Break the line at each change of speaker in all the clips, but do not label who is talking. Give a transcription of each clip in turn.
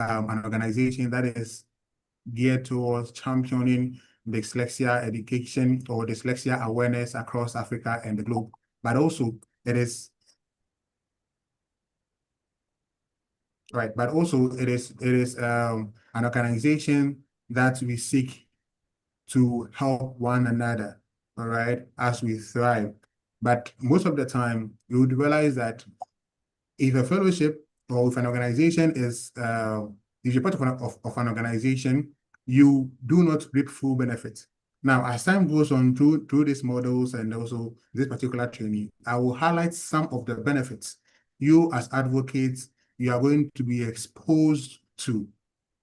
an organization that is geared towards championing dyslexia education or dyslexia awareness across Africa and the globe. But also it is right. But also it is an organization that we seek to help one another, all right, as we thrive. But most of the time, you would realize that if a fellowship or if an organization is, if you're part of an organization, you do not reap full benefit. Now, as time goes on through these models and also this particular training, I will highlight some of the benefits you as advocates, you are going to be exposed to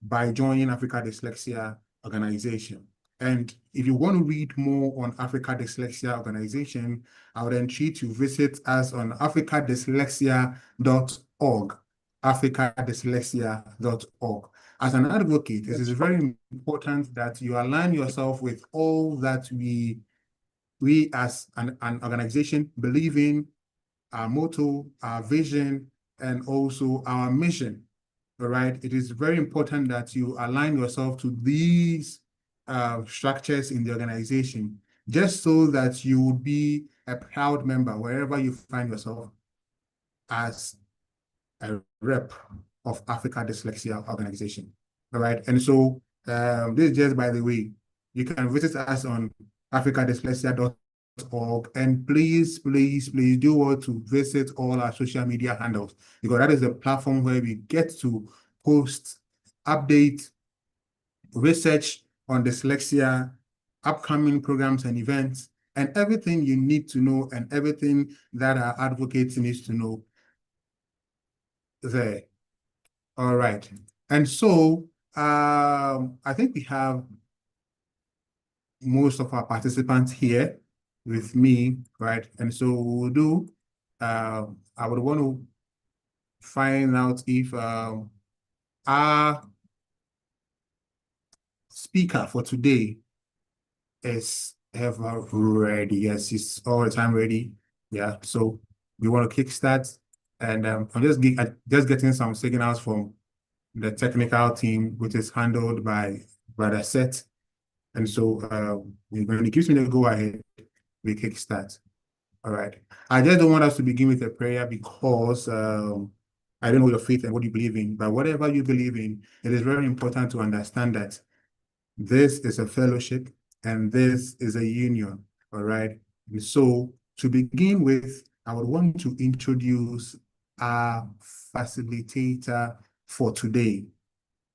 by joining Africa Dyslexia Organization. And if you want to read more on Africa Dyslexia Organization, I would entreat you to visit us on africadyslexia.org, africadyslexia.org. As an advocate, it is very important that you align yourself with all that we as an organization believe in, our motto, our vision, and also our mission. All right. It is very important that you align yourself to these structures in the organization, just so that you will be a proud member wherever you find yourself as a rep of Africa Dyslexia Organization. All right. And so this is just by the way, you can visit us on africadyslexia.org, and please do want to visit all our social media handles, because that is the platform where we get to post, update, research on dyslexia, upcoming programs and events, and everything you need to know and everything that our advocates need to know there. All right. And so I think we have most of our participants here with me, right? And so we'll do, I would want to find out if our speaker for today is ever ready. Yes, he's all the time ready. Yeah, so we want to kickstart, and I'm just getting some signals from the technical team, which is handled by Brother Seth. And so when he gives me the go ahead, we kickstart. All right. I just don't want us to begin with a prayer because I don't know your faith and what you believe in, but whatever you believe in, it is very important to understand that this is a fellowship and this is a union. All right. And so to begin with, I would want to introduce our facilitator for today.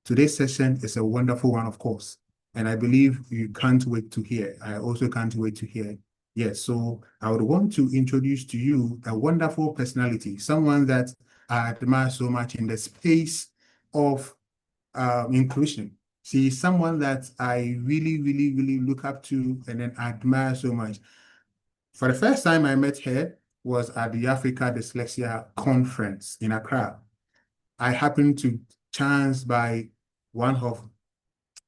Today's session is a wonderful one, of course, and I believe you can't wait to hear. I also can't wait to hear. Yes, so I would want to introduce to you a wonderful personality, someone that I admire so much in the space of inclusion. She is someone that I really look up to and then admire so much. For the first time I met her was at the Africa Dyslexia Conference in Accra. I happened to chance by one of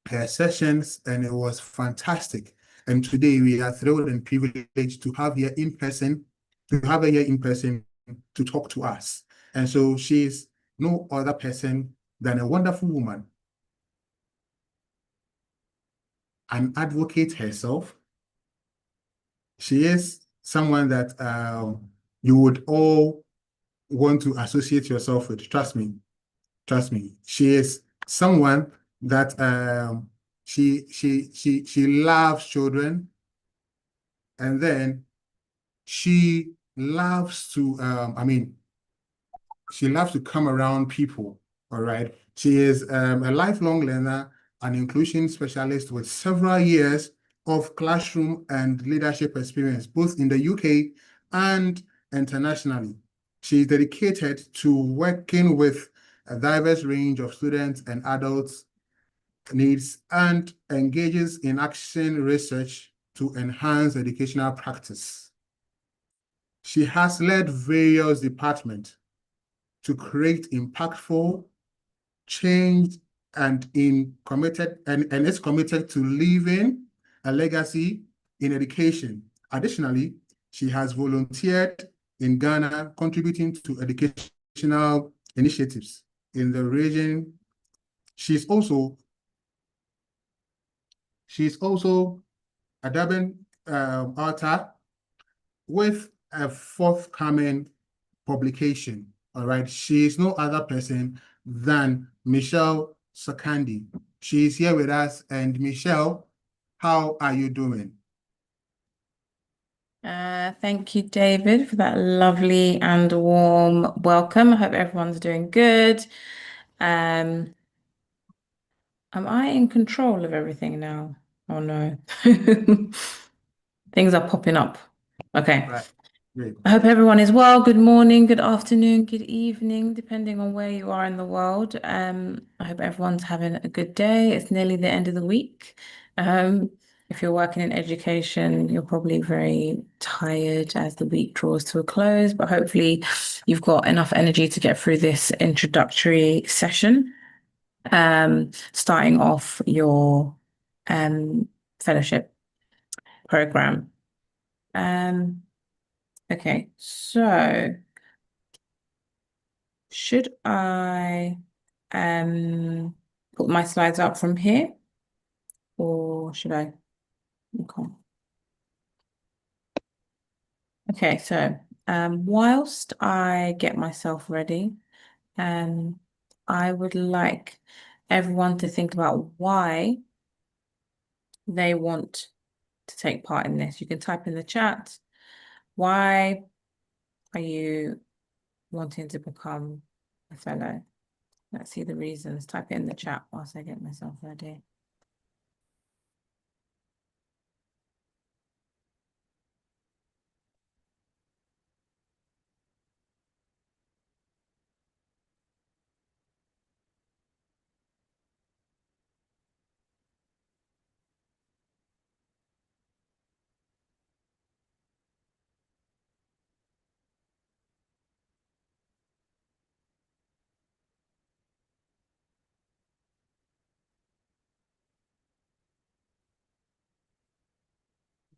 her sessions, and it was fantastic. And today we are thrilled and privileged to have her in person, to talk to us. And so she is no other person than a wonderful woman, an advocate herself. She is someone that you would all want to associate yourself with. Trust me. She is someone that she loves children, and then she loves to she loves to come around people. All right. She is a lifelong learner, an inclusion specialist with several years of classroom and leadership experience, both in the UK and internationally. She is dedicated to working with a diverse range of students and adults' needs and engages in action research to enhance educational practice. She has led various departments to create impactful change and is committed to leaving a legacy in education. Additionally, she has volunteered in Ghana, contributing to educational initiatives in the region She's also she's also a Durban author with a forthcoming publication. All right. She is no other person than Michelle Sakandi. She is here with us. And Michelle, how are you doing?
Thank you, David, for that lovely and warm welcome. I hope everyone's doing good. Am I in control of everything now? Oh no. Things are popping up. Okay.
Right. Great.
I hope everyone is well. Good morning, good afternoon, good evening, depending on where you are in the world. I hope everyone's having a good day. It's nearly the end of the week. If you're working in education, you're probably very tired as the week draws to a close, but hopefully you've got enough energy to get through this introductory session, starting off your fellowship program. Okay, so should I put my slides up from here or should I? Okay. Okay, so whilst I get myself ready, I would like everyone to think about why they want to take part in this. You can type in the chat. Why are you wanting to become a fellow? Let's see the reasons. Type it in the chat whilst I get myself ready.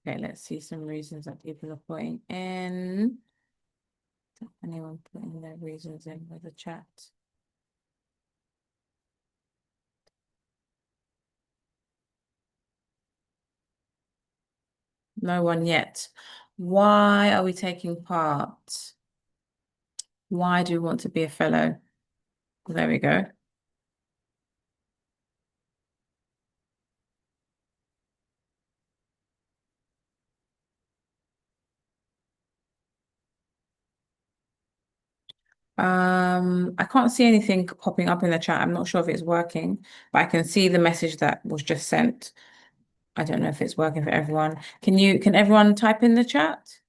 Okay, let's see some reasons that people are putting in. Anyone putting their reasons in with the chat? No one yet. Why are we taking part? Why do we want to be a fellow? There we go. I can't see anything popping up in the chat. I'm not sure if it's working, but I can see the message that was just sent. I don't know if it's working for everyone. Can everyone type in the chat?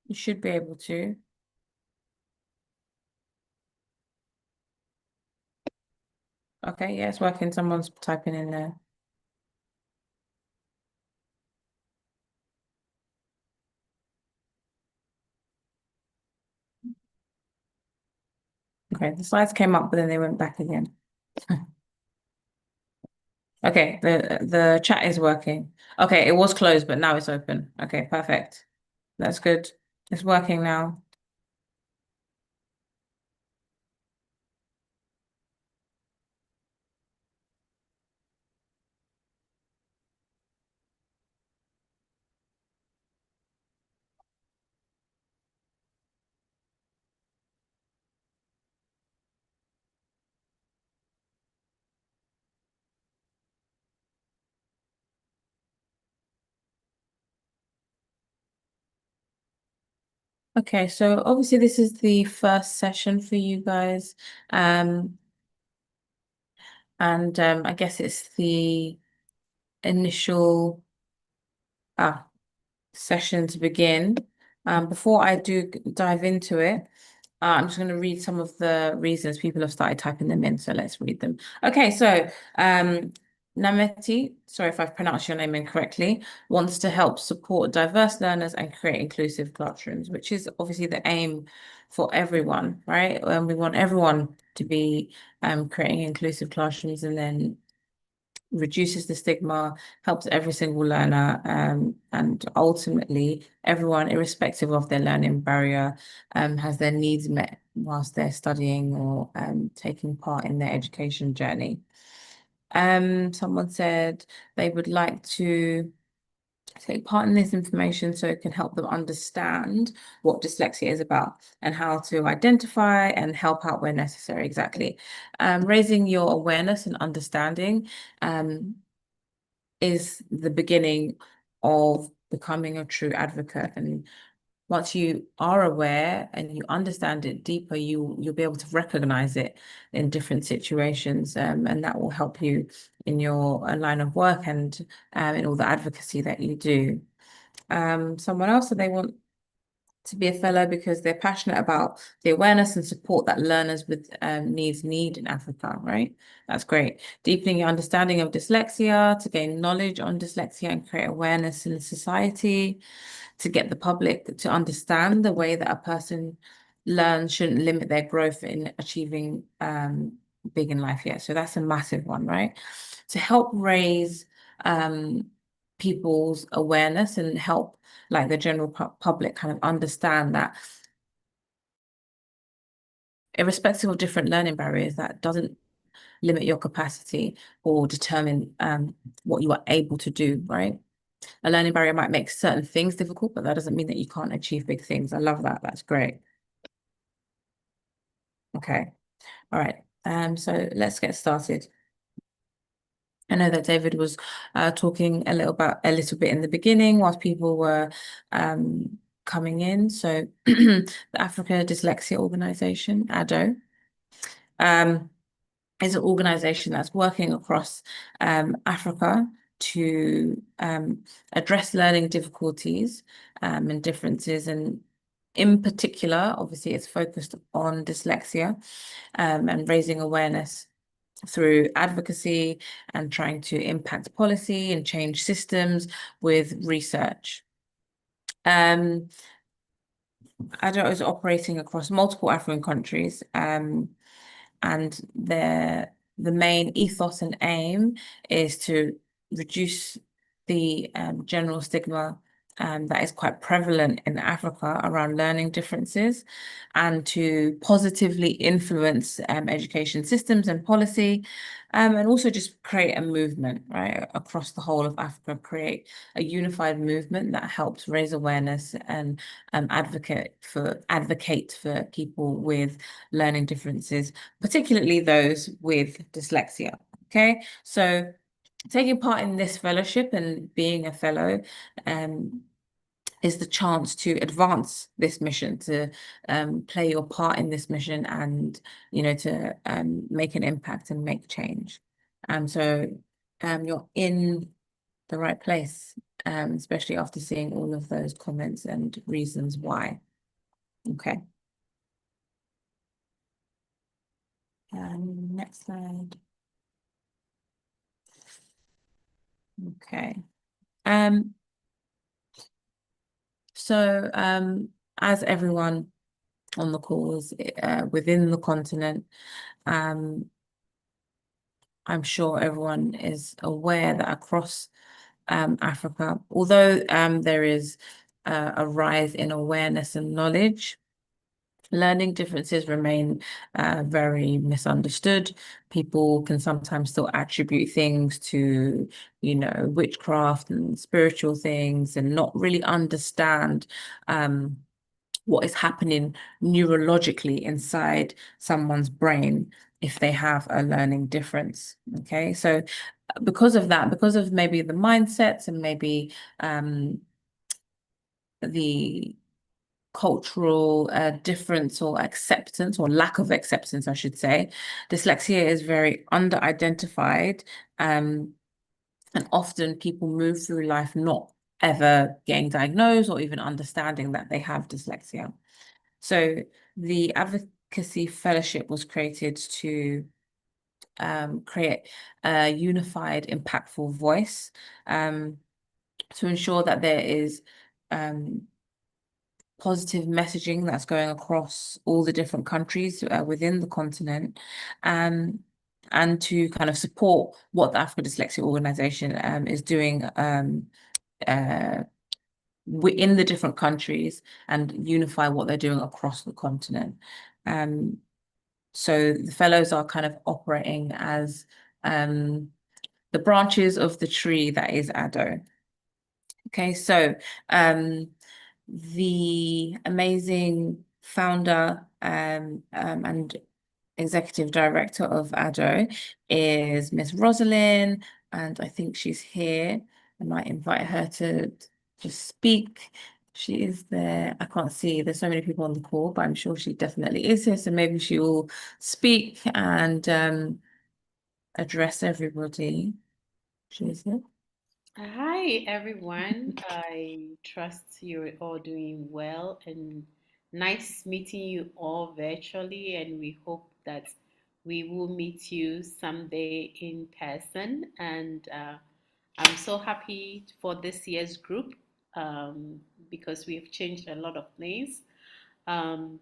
You should be able to. Okay, yeah, it's working. Someone's typing in there. Okay, the slides came up, but then they went back again. Okay, the chat is working. Okay, it was closed, but now it's open. Okay, perfect. That's good. It's working now. Okay, so obviously this is the first session for you guys. And I guess it's the initial session to begin. Before I do dive into it, I'm just going to read some of the reasons people have started typing them in. So let's read them. Okay, so Nameti, sorry if I've pronounced your name incorrectly, wants to help support diverse learners and create inclusive classrooms, which is obviously the aim for everyone, right? We want everyone to be creating inclusive classrooms, and then reduces the stigma, helps every single learner, and ultimately everyone, irrespective of their learning barrier, has their needs met whilst they're studying or taking part in their education journey. Someone said they would like to take part in this information so it can help them understand what dyslexia is about and how to identify and help out where necessary. Exactly. Raising your awareness and understanding is the beginning of becoming a true advocate. And once you are aware and you understand it deeper, you'll be able to recognize it in different situations, and that will help you in your line of work and in all the advocacy that you do. Someone else said they want to be a fellow because they're passionate about the awareness and support that learners with needs need in Africa, right? That's great. Deepening your understanding of dyslexia, to gain knowledge on dyslexia and create awareness in society, to get the public to understand the way that a person learns shouldn't limit their growth in achieving big in life yet. So that's a massive one, right? To help raise people's awareness and help like the general public kind of understand that irrespective of different learning barriers, that doesn't limit your capacity or determine what you are able to do, right? A learning barrier might make certain things difficult, but that doesn't mean that you can't achieve big things. I love that. That's great. Okay. All right. So let's get started. I know that David was talking a little bit in the beginning whilst people were coming in. So the Africa Dyslexia Organisation, ADO, is an organisation that's working across Africa to address learning difficulties and differences. And in particular, obviously, it's focused on dyslexia and raising awareness through advocacy and trying to impact policy and change systems with research. ADO is operating across multiple African countries, and the main ethos and aim is to reduce the general stigma that is quite prevalent in Africa around learning differences, and to positively influence education systems and policy, and also just create a movement, right, across the whole of Africa, create a unified movement that helps raise awareness and advocate for people with learning differences, particularly those with dyslexia. Okay, so taking part in this fellowship and being a fellow is the chance to advance this mission, to play your part in this mission, and to make an impact and make change. So you're in the right place, especially after seeing all of those comments and reasons why. Okay. Next slide. Okay. So as everyone on the call is within the continent, I'm sure everyone is aware that across Africa, although there is a rise in awareness and knowledge, learning differences remain very misunderstood. People can sometimes still attribute things to, witchcraft and spiritual things and not really understand what is happening neurologically inside someone's brain if they have a learning difference. Okay, so because of that, because of maybe the mindsets and maybe the cultural difference or acceptance or lack of acceptance, I should say, dyslexia is very under-identified, and often people move through life not ever getting diagnosed or even understanding that they have dyslexia. So the Advocacy Fellowship was created to create a unified, impactful voice to ensure that there is positive messaging that's going across all the different countries within the continent, and and to kind of support what the Africa Dyslexia Organisation is doing in the different countries and unify what they're doing across the continent. So the fellows are kind of operating as the branches of the tree that is ADO. Okay, so the amazing founder and executive director of ADO is Miss Rosalind, and I think she's here. I might invite her to speak. She is there. I can't see. There's so many people on the call, but I'm sure she definitely is here. So maybe she will speak and address everybody. She is here.
Hi, everyone. I trust you're all doing well and nice meeting you all virtually. And we hope that we will meet you someday in person. And I'm so happy for this year's group because we've changed a lot of things. Um,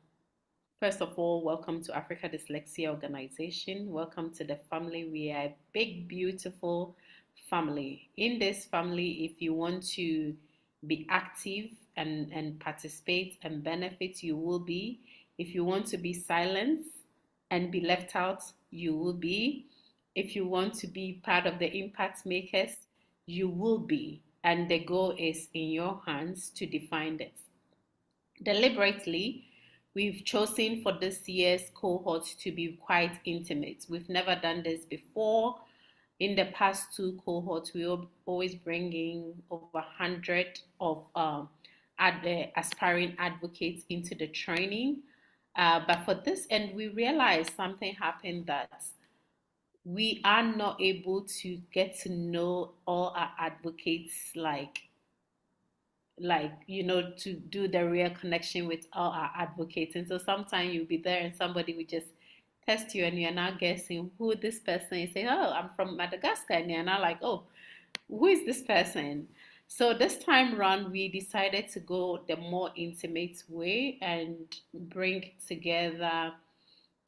First of all, welcome to Africa Dyslexia Organization. Welcome to the family. We are a big, beautiful family. In this family, if you want to be active and participate and benefit, you will be. If you want to be silent and be left out, you will be. If you want to be part of the impact makers, you will be. And the goal is in your hands to define it. Deliberately, we've chosen for this year's cohort to be quite intimate. We've never done this before. In the past two cohorts, we always bring in over 100 of aspiring advocates into the training. But for this end, we realized something happened that we are not able to get to know all our advocates to do the real connection with all our advocates. And so sometimes you'll be there and somebody will just test you and you're now guessing who this person is. Say, oh, I'm from Madagascar. And you're now like, oh, who is this person? So this time around, we decided to go the more intimate way and bring together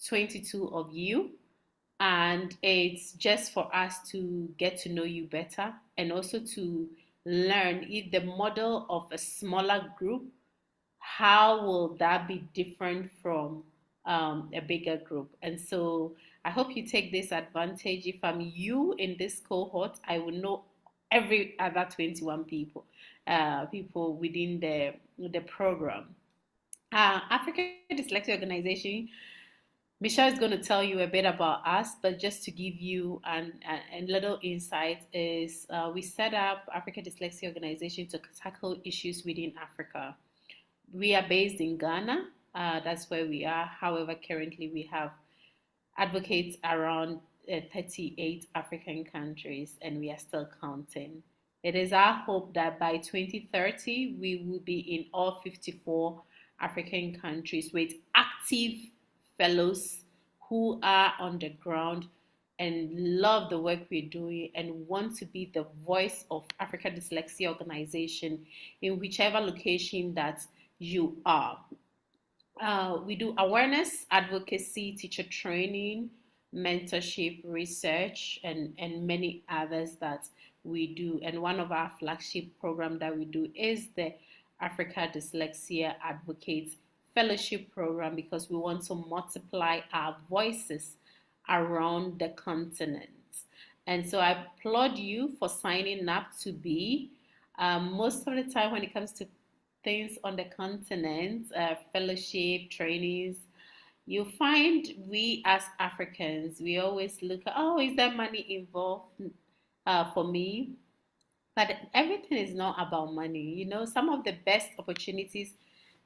22 of you, and it's just for us to get to know you better and also to learn if the model of a smaller group, how will that be different from a bigger group. And so I hope you take this advantage. If I'm you in this cohort, I will know every other 21 people within the program. African Dyslexia Organization, Michelle is going to tell you a bit about us, but just to give you a little insight is we set up Africa Dyslexia Organization to tackle issues within Africa. We are based in Ghana. That's where we are. However, currently we have advocates around 38 African countries, and we are still counting. It is our hope that by 2030, we will be in all 54 African countries with active fellows who are on the ground and love the work we're doing and want to be the voice of Africa Dyslexia Organization in whichever location that you are. We do awareness, advocacy, teacher training, mentorship, research, and many others that we do. And one of our flagship program that we do is the Africa Dyslexia Advocates Fellowship Program, because we want to multiply our voices around the continent. And so I applaud you for signing up to be. Most of the time when it comes to things on the continent, fellowship, trainings, you find we as Africans, we always look at, oh, is there money involved for me? But everything is not about money. You know, some of the best opportunities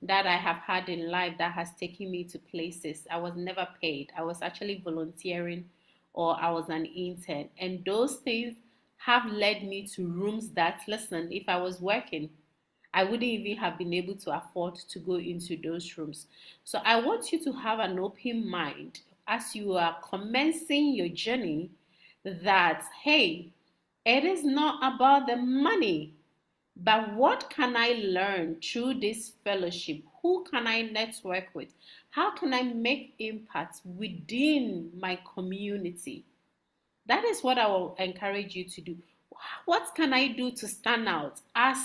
that I have had in life that has taken me to places I was never paid. I was actually volunteering or I was an intern. And those things have led me to rooms that, listen, if I was working, I wouldn't even have been able to afford to go into those rooms. So I want you to have an open mind as you are commencing your journey that, hey, it is not about the money, but what can I learn through this fellowship? Who can I network with? How can I make impact within my community? That is what I will encourage you to do. What can I do to stand out as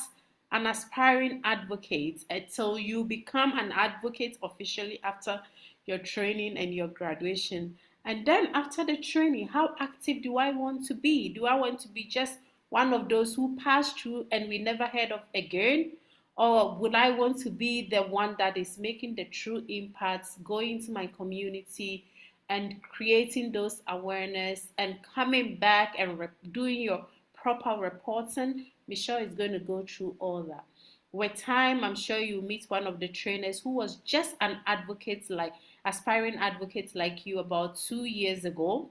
an aspiring advocate until you become an advocate officially after your training and your graduation? And then after the training, how active do I want to be? Do I want to be just one of those who passed through and we never heard of again? Or would I want to be the one that is making the true impacts, going to my community and creating those awareness and coming back and doing your proper reporting? Michelle is going to go through all that. With time, I'm sure you meet one of the trainers who was just an advocate, like aspiring advocate like you about 2 years ago.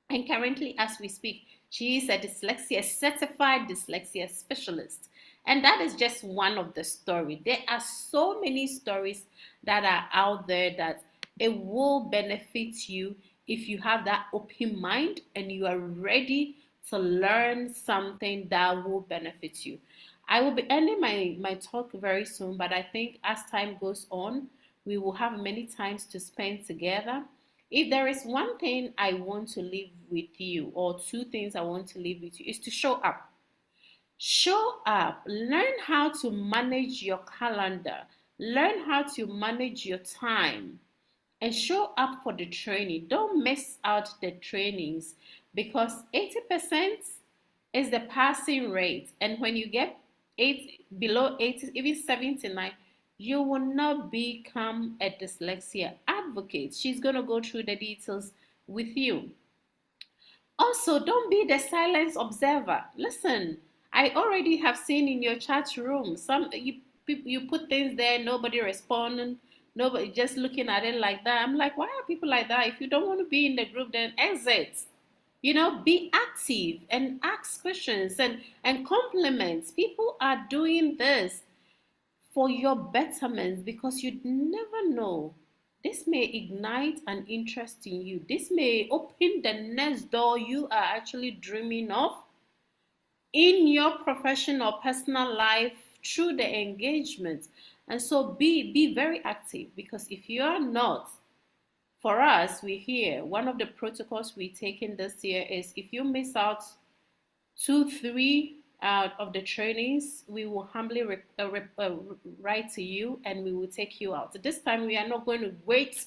And currently, as we speak, she is a certified dyslexia specialist. And that is just one of the stories. There are so many stories that are out there that it will benefit you if you have that open mind and you are ready to learn something that will benefit you. I will be ending my talk very soon, but I think as time goes on, we will have many times to spend together. If there is one thing I want to leave with you, or two things I want to leave with you, is to show up. Show up. Learn how to manage your calendar. Learn how to manage your time. And show up for the training. Don't miss out the trainings, because 80% is the passing rate. And when you get below 80, even 79, you will not become a dyslexia advocate. She's going to go through the details with you. Also, don't be the silent observer. Listen, I already have seen in your chat room, you put things there, nobody responding, nobody just looking at it like that. I'm like, why are people like that? If you don't want to be in the group, then exit. Be active and ask questions and compliments. People are doing this for your betterment, because you never know. This may ignite an interest in you. This may open the next door you are actually dreaming of in your professional or personal life through the engagement. And so be very active, because if you are not, for us, we hear one of the protocols we taken this year is if you miss out 2, 3 out of the trainings, we will humbly write to you and we will take you out. So this time we are not going to wait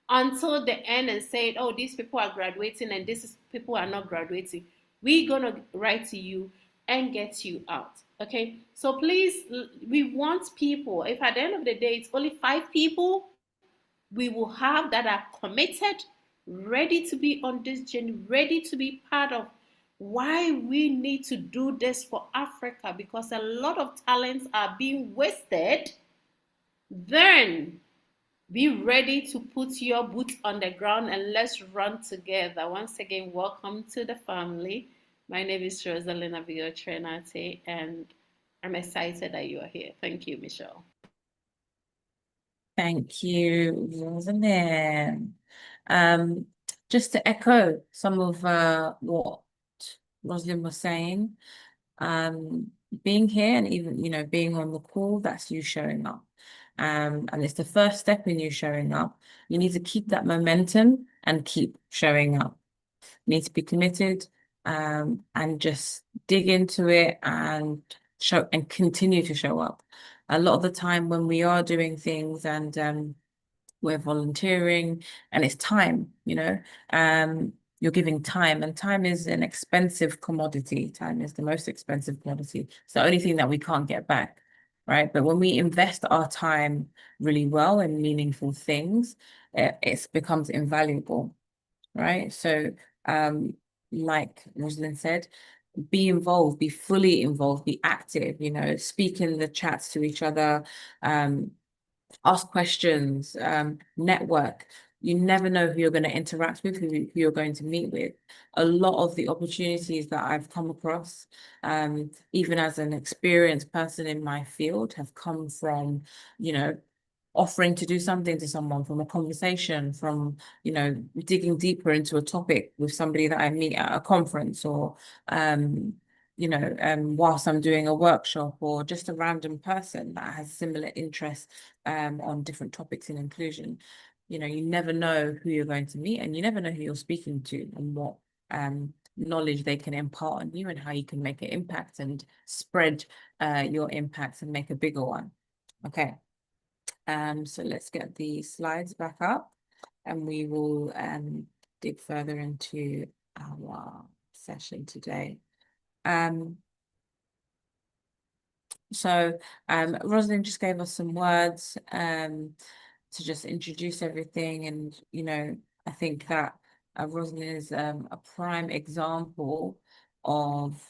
until the end and say, oh, these people are graduating and these people are not graduating. We're going to write to you and get you out. Okay, so please, we want people. If at the end of the day it's only 5 people we will have that are committed, ready to be on this journey, ready to be part of why we need to do this for Africa, because a lot of talents are being wasted, then be ready to put your boots on the ground and let's run together. Once again, welcome to the family. My name is Rosalind Abigail Trenate, and I'm excited that you are here. Thank you, Michelle.
Thank you, Rosalind. Just to echo some of what Rosalind was saying, being here and even, being on the call, that's you showing up. And it's the first step in you showing up. You need to keep that momentum and keep showing up. You need to be committed, and just dig into it and show and continue to show up. A lot of the time when we are doing things and we're volunteering and it's time, you're giving time, and time is an expensive commodity. Time is the most expensive commodity. It's the only thing that we can't get back, right? But when we invest our time really well in meaningful things, it becomes invaluable, right? So, like Rosalind said, be involved, be fully involved, be active, speak in the chats to each other, ask questions, network. You never know who you're going to interact with, who you're going to meet with. A lot of the opportunities that I've come across, even as an experienced person in my field, have come from, offering to do something to someone, from a conversation, from, digging deeper into a topic with somebody that I meet at a conference, or, whilst I'm doing a workshop, or just a random person that has similar interests on different topics in inclusion. You never know who you're going to meet, and you never know who you're speaking to and what knowledge they can impart on you and how you can make an impact and spread your impact and make a bigger one. Okay. So let's get the slides back up and we will dig further into our session today. So Rosalind just gave us some words to just introduce everything, and I think that Rosalind is a prime example of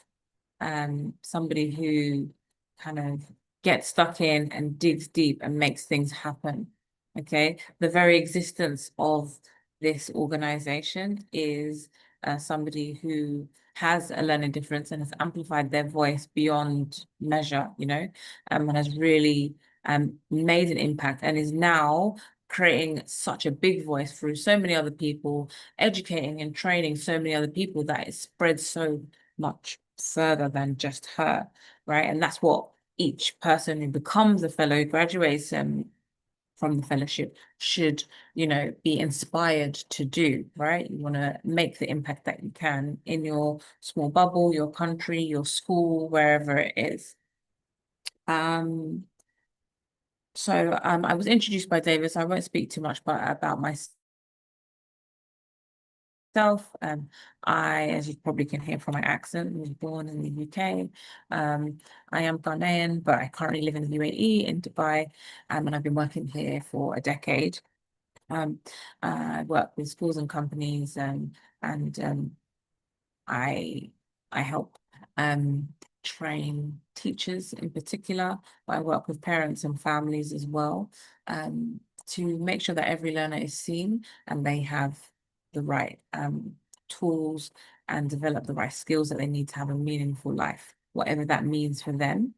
somebody who kind of gets stuck in and digs deep and makes things happen. Okay, the very existence of this organization is somebody who has a learning difference and has amplified their voice beyond measure, and has really made an impact and is now creating such a big voice through so many other people, educating and training so many other people that it spreads so much further than just her, right? And that's what each person who becomes a fellow, graduates from the fellowship should, be inspired to do, right? You want to make the impact that you can in your small bubble, your country, your school, wherever it is. So I was introduced by David, so I won't speak too much about myself. I, as you probably can hear from my accent, was born in the UK. I am Ghanaian, but I currently live in the UAE in Dubai, and I've been working here for a decade. I work with schools and companies, and I help train teachers in particular, but I work with parents and families as well, to make sure that every learner is seen and they have the right tools and develop the right skills that they need to have a meaningful life, whatever that means for them.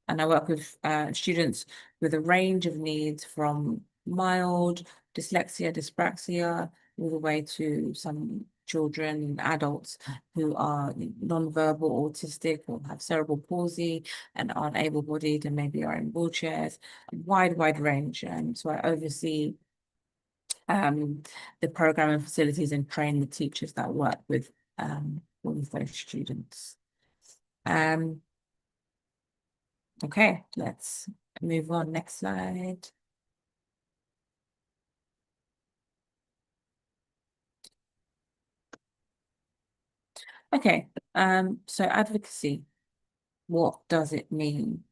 And I work with students with a range of needs, from mild dyslexia, dyspraxia, all the way to some children and adults who are non-verbal, autistic, or have cerebral palsy and aren't able-bodied and maybe are in wheelchairs. A wide range. So I oversee the program and facilities and train the teachers that work with all of those students. Okay, let's move on. Next slide. Okay, so advocacy, what does it mean?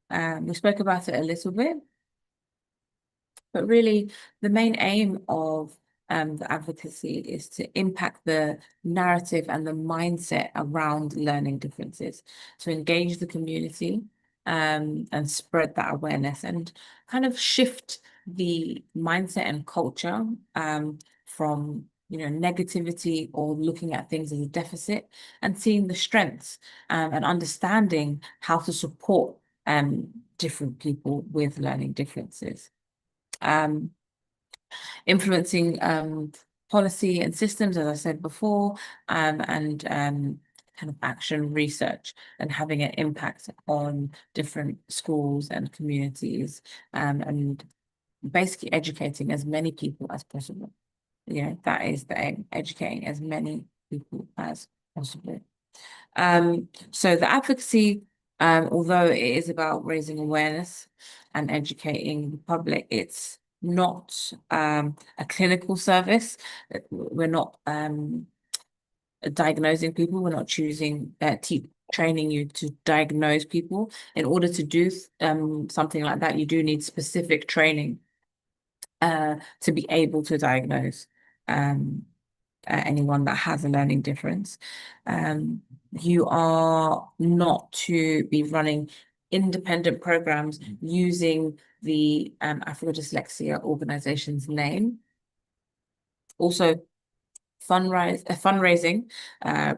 We spoke about it a little bit, but really the main aim of the advocacy is to impact the narrative and the mindset around learning differences, to engage the community and spread that awareness and kind of shift the mindset and culture from negativity or looking at things as a deficit, and seeing the strengths and understanding how to support different people with learning differences. Influencing policy and systems, as I said before, and kind of action research, and having an impact on different schools and communities, and basically educating as many people as possible. That is the aim, educating as many people as possible. So the advocacy, although it is about raising awareness and educating the public, it's not a clinical service. We're not diagnosing people. We're not training you to diagnose people. In order to do something like that, you do need specific training to be able to diagnose anyone that has a learning difference. You are not to be running independent programs using the Africa Dyslexia Organisation's name. Also, fundraising,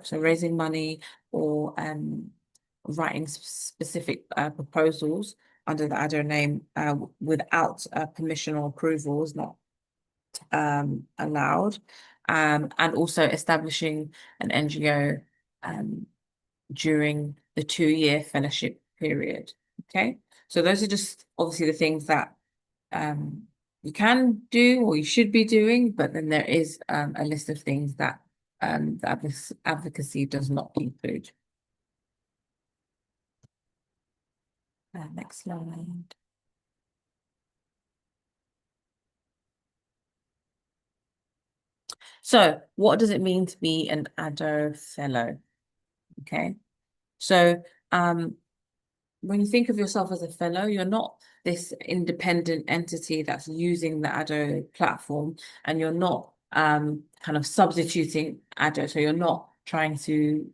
so raising money or writing specific proposals under the ADO name without permission or approval is not allowed, and also establishing an NGO during the 2-year fellowship period. Okay, so those are just obviously the things that you can do or you should be doing, but then there is a list of things that the advocacy does not include. Next slide. So what does it mean to be an ADO fellow? Okay, so when you think of yourself as a fellow, you're not this independent entity that's using the ADO platform, and you're not kind of substituting ADO. So you're not trying to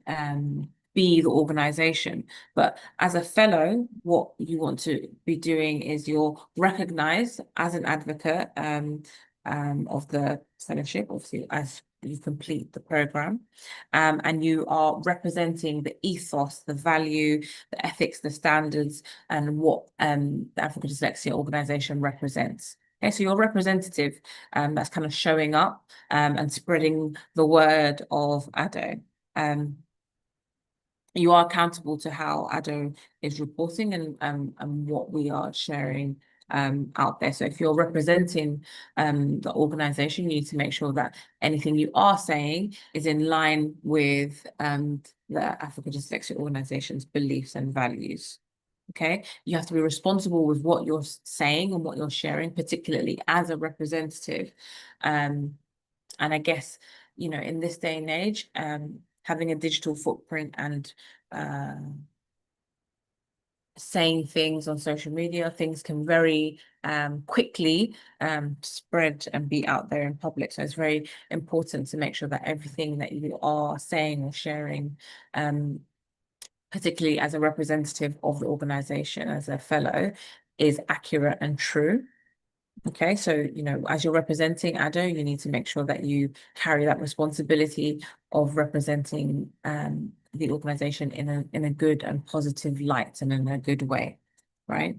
be the organization. But as a fellow, what you want to be doing is you're recognized as an advocate of the fellowship, obviously, as you complete the program, and you are representing the ethos, the value, the ethics, the standards, and what the Africa Dyslexia Organisation represents. Okay, so you're representative, that's kind of showing up and spreading the word of ADO. You are accountable to how ADO is reporting and what we are sharing out there. So if you're representing the organization, you need to make sure that anything you are saying is in line with the Africa Dyslexia Organization's beliefs and values. Okay, you have to be responsible with what you're saying and what you're sharing, particularly as a representative. And I guess, you know, in this day and age, having a digital footprint and saying things on social media, things can very quickly spread and be out there in public. So it's very important to make sure that everything that you are saying or sharing, particularly as a representative of the organization, as a fellow, is accurate and true. Okay, so, you know, as you're representing ADO, you need to make sure that you carry that responsibility of representing the organization in a good and positive light and in a good way, right?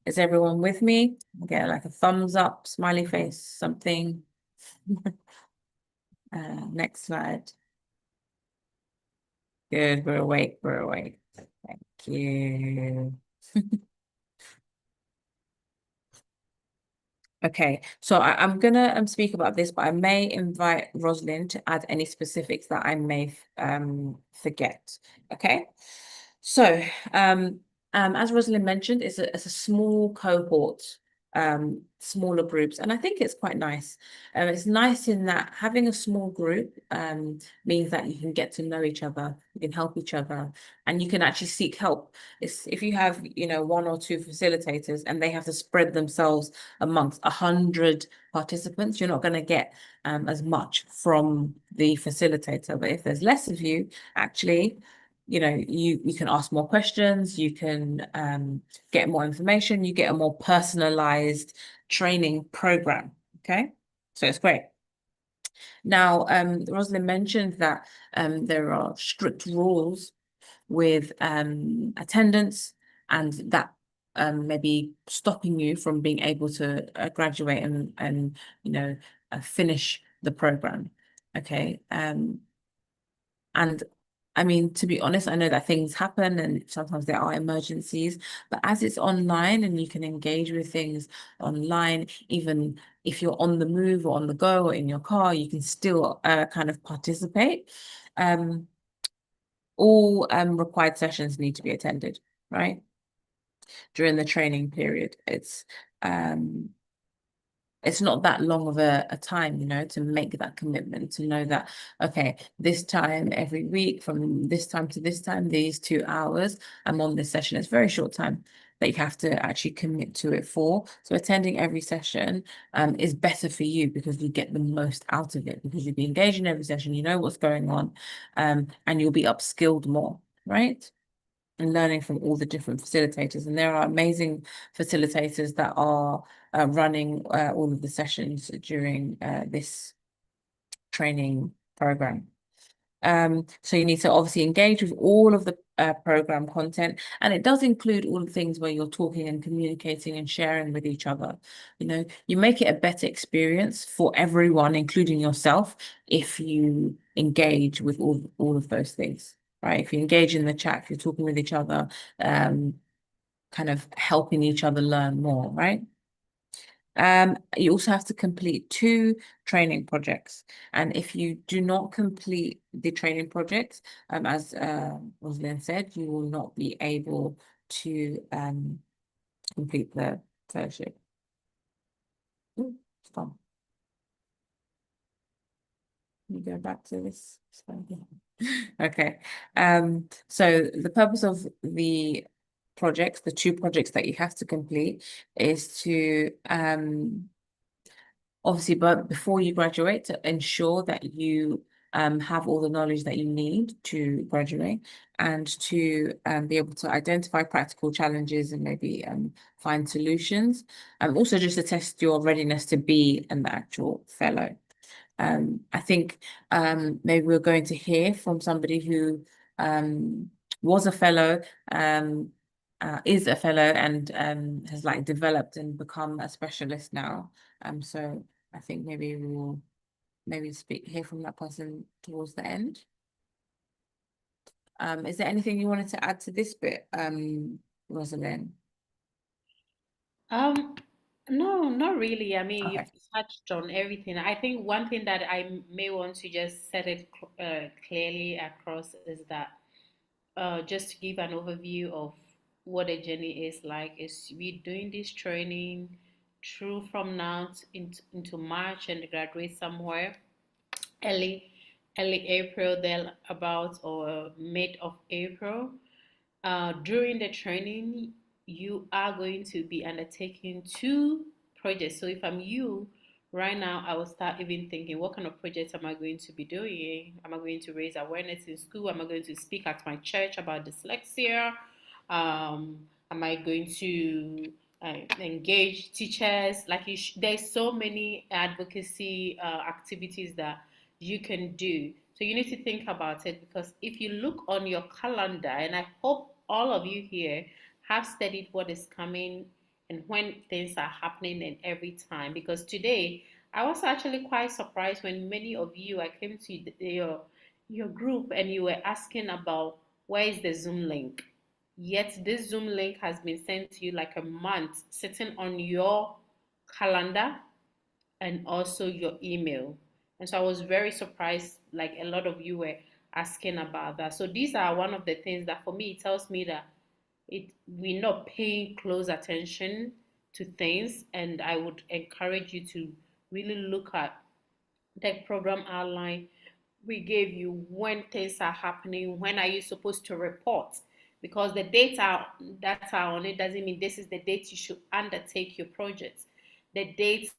Is everyone with me? Get like a thumbs up, smiley face, something. Next slide. Good, we're awake, we're awake. Thank you. Okay, so I'm gonna speak about this, but I may invite Rosalind to add any specifics that I may forget. Okay, so as Rosalind mentioned, it's a small cohort, smaller groups, and I think it's quite nice. It's nice in that having a small group means that you can get to know each other, you can help each other, and you can actually seek help. It's if you have, you know, 1 or 2 facilitators and they have to spread themselves amongst 100 participants, you're not going to get as much from the facilitator. But if there's less of you, actually, you know, you can ask more questions, you can get more information, you get a more personalized training program. Okay, so it's great. Now, Rosalind mentioned that there are strict rules with attendance, and that maybe stopping you from being able to graduate and you know finish the program. Okay, and I mean, to be honest, I know that things happen and sometimes there are emergencies, but as it's online and you can engage with things online, even if you're on the move or on the go or in your car, you can still kind of participate. All required sessions need to be attended, right? During the training period. It's not that long of a time, you know, to make that commitment, to know that, okay, this time every week, from this time to this time, these 2 hours, I'm on this session. It's very short time that you have to actually commit to it for. So attending every session is better for you because you get the most out of it, because you'll be engaged in every session, you know what's going on, and you'll be upskilled more, right? And learning from all the different facilitators. And there are amazing facilitators that are running all of the sessions during this training program. So you need to obviously engage with all of the program content, and it does include all the things where you're talking and communicating and sharing with each other. You know, you make it a better experience for everyone, including yourself, if you engage with all of those things, right? If you engage in the chat, if you're talking with each other, kind of helping each other learn more, right? You also have to complete 2 training projects. And if you do not complete the training projects, as Rosalind said, you will not be able to complete the fellowship. Ooh, stop. You go back to this slide. Okay. So the purpose of the projects, the 2 projects that you have to complete, is to obviously, but before you graduate, to ensure that you have all the knowledge that you need to graduate, and to be able to identify practical challenges and maybe find solutions. Also just to test your readiness to be an actual fellow. I think maybe we're going to hear from somebody who was a fellow, is a fellow, and has like developed and become a specialist now. So I think maybe we will hear from that person towards the end. Is there anything you wanted to add to this bit, Rosalind?
No, not really. I mean,
Okay.
you've touched on everything. I think one thing that I may want to just set it clearly across is that just to give an overview of what a journey is like, is we doing this training through from now into March and graduate somewhere early April, then about, or mid of April. During the training, you are going to be undertaking 2 projects. So if I'm you right now, I will start even thinking, what kind of projects am I going to be doing? Am I going to raise awareness in school? Am I going to speak at my church about dyslexia? Am I going to engage teachers? Like there's so many advocacy activities that you can do. So you need to think about it, because if you look on your calendar, and I hope all of you here have studied what is coming and when things are happening and every time, because today I was actually quite surprised when many of you, I came to your group and you were asking about where is the Zoom link. Yet this Zoom link has been sent to you like a month, sitting on your calendar and also your email. And so I was very surprised, like a lot of you were asking about that. So these are one of the things that for me, it tells me that we're not paying close attention to things. And I would encourage you to really look at the program outline we gave you, when things are happening, when are you supposed to report, because the data on it doesn't mean this is the date you should undertake your project. The date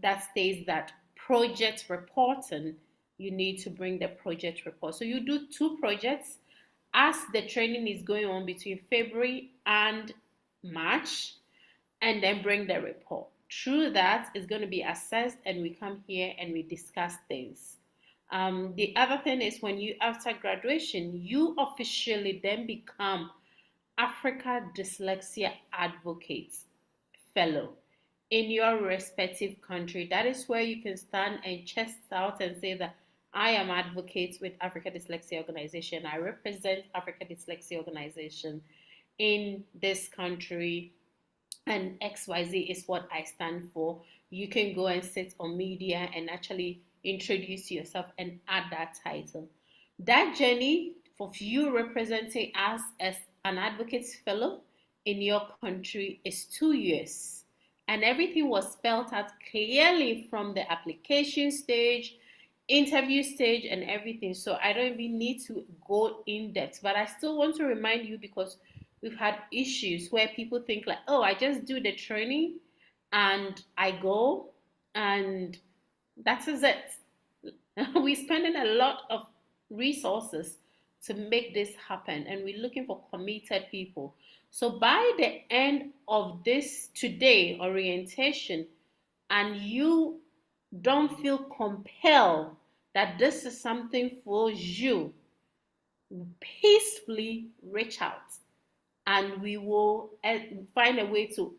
that states that project reporting, you need to bring the project report. So you do 2 projects as the training is going on between February and March, and then bring the report. Through that, it's going to be assessed, and we come here and we discuss things. The other thing is, when you, after graduation, you officially then become Africa Dyslexia Advocates Fellow in your respective country. That is where you can stand and chest out and say that I am advocate with Africa Dyslexia Organization. I represent Africa Dyslexia Organization in this country, and XYZ is what I stand for. You can go and sit on media and actually introduce yourself and add that title. That journey for you representing us as an advocates fellow in your country is 2 years. And everything was spelled out clearly from the application stage, interview stage, and everything. So I don't even need to go in depth, but I still want to remind you, because we've had issues where people think like, oh, I just do the training and I go and that is it. We're spending a lot of resources to make this happen, and we're looking for committed people. So by the end of this today orientation, and you don't feel compelled that this is something for you, peacefully reach out, and we will find a way to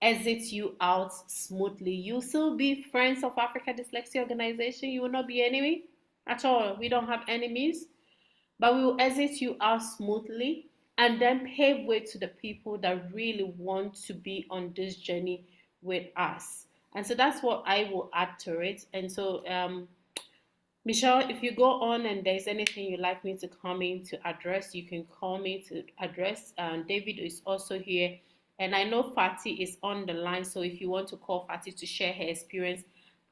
exit you out smoothly. You'll still be friends of Africa Dyslexia Organization. You will not be enemy at all. We don't have enemies, but we will exit you out smoothly, and then pave way to the people that really want to be on this journey with us. And so that's what I will add to it. And so, Michelle, if you go on and there's anything you'd like me to come in to address, you can call me to address. David is also here. And I know Fati is on the line. So if you want to call Fati to share her experience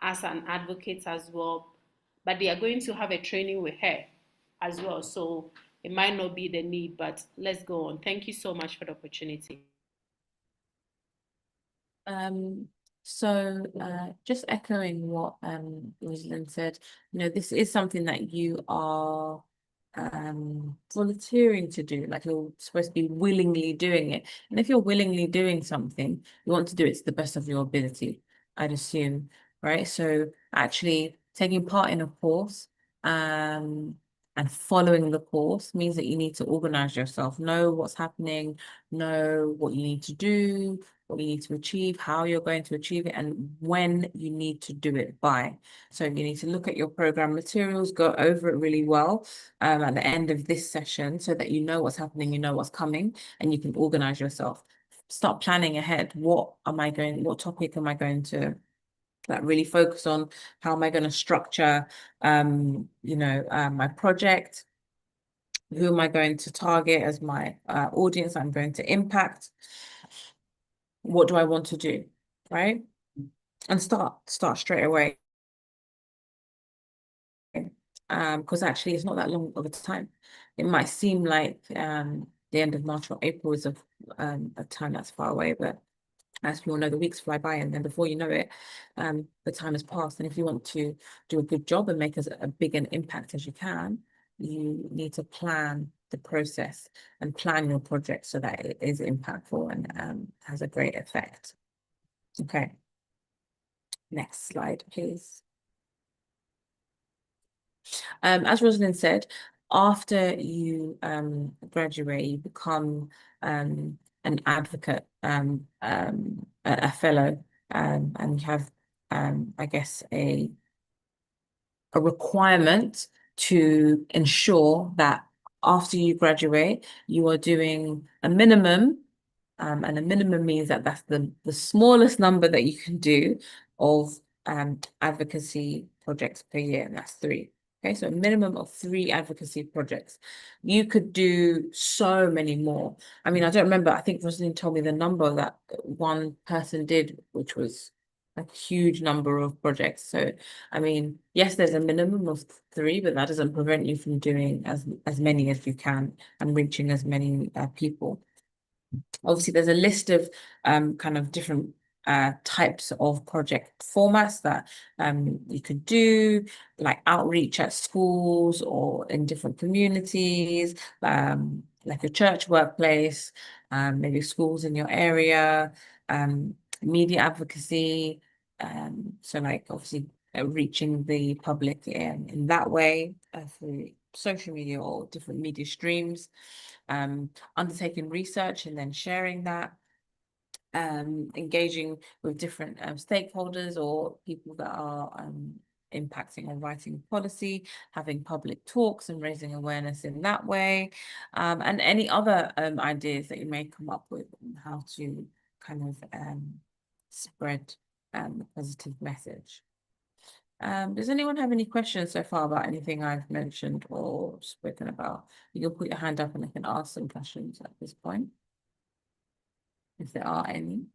as an advocate as well, but they are going to have a training with her as well. So it might not be the need, but let's go on. Thank you so much for the opportunity.
Just echoing what Rosalind said, this is something that you are volunteering to do, like you're supposed to be willingly doing it. And if you're willingly doing something, you want to do it to the best of your ability, I'd assume, right? So actually taking part in a course and following the course means that you need to organize yourself, know what's happening, know what you need to do, what you need to achieve, how you're going to achieve it, and when you need to do it by. So you need to look at your program materials, go over it really well at the end of this session so that you know what's happening, you know what's coming, and you can organize yourself. Start planning ahead. What topic am I going to really focus on? How am I going to structure my project? Who am I going to target as my audience I'm going to impact? What do I want to do, right? And start straight away. Because actually it's not that long of a time. It might seem like the end of March or April is a time that's far away, but as we all know, the weeks fly by, and then before you know it, the time has passed. And if you want to do a good job and make as big an impact as you can, you need to plan the process and plan your project so that it is impactful and has a great effect. Okay. Next slide, please. As Rosalind said, after you graduate, you become an advocate, a fellow, and you have, I guess, a requirement to ensure that after you graduate, you are doing a minimum, and a minimum means that that's the smallest number that you can do of advocacy projects per year, and that's 3. Okay, so a minimum of 3 advocacy projects. You could do so many more. I mean, I don't remember, I think Rosalind told me the number that one person did, which was a huge number of projects. So, I mean, yes, there's a minimum of 3, but that doesn't prevent you from doing as many as you can and reaching as many people. Obviously, there's a list of kind of different types of project formats that you could do, like outreach at schools or in different communities, like a church workplace, maybe schools in your area, media advocacy. So like obviously reaching the public in that way through social media or different media streams. Undertaking research and then sharing that, engaging with different stakeholders or people that are impacting on writing policy, having public talks and raising awareness in that way, and any other ideas that you may come up with on how to kind of spread the positive message. Does anyone have any questions so far about anything I've mentioned or spoken about? You can put your hand up and I can ask some questions at this point, if there are any.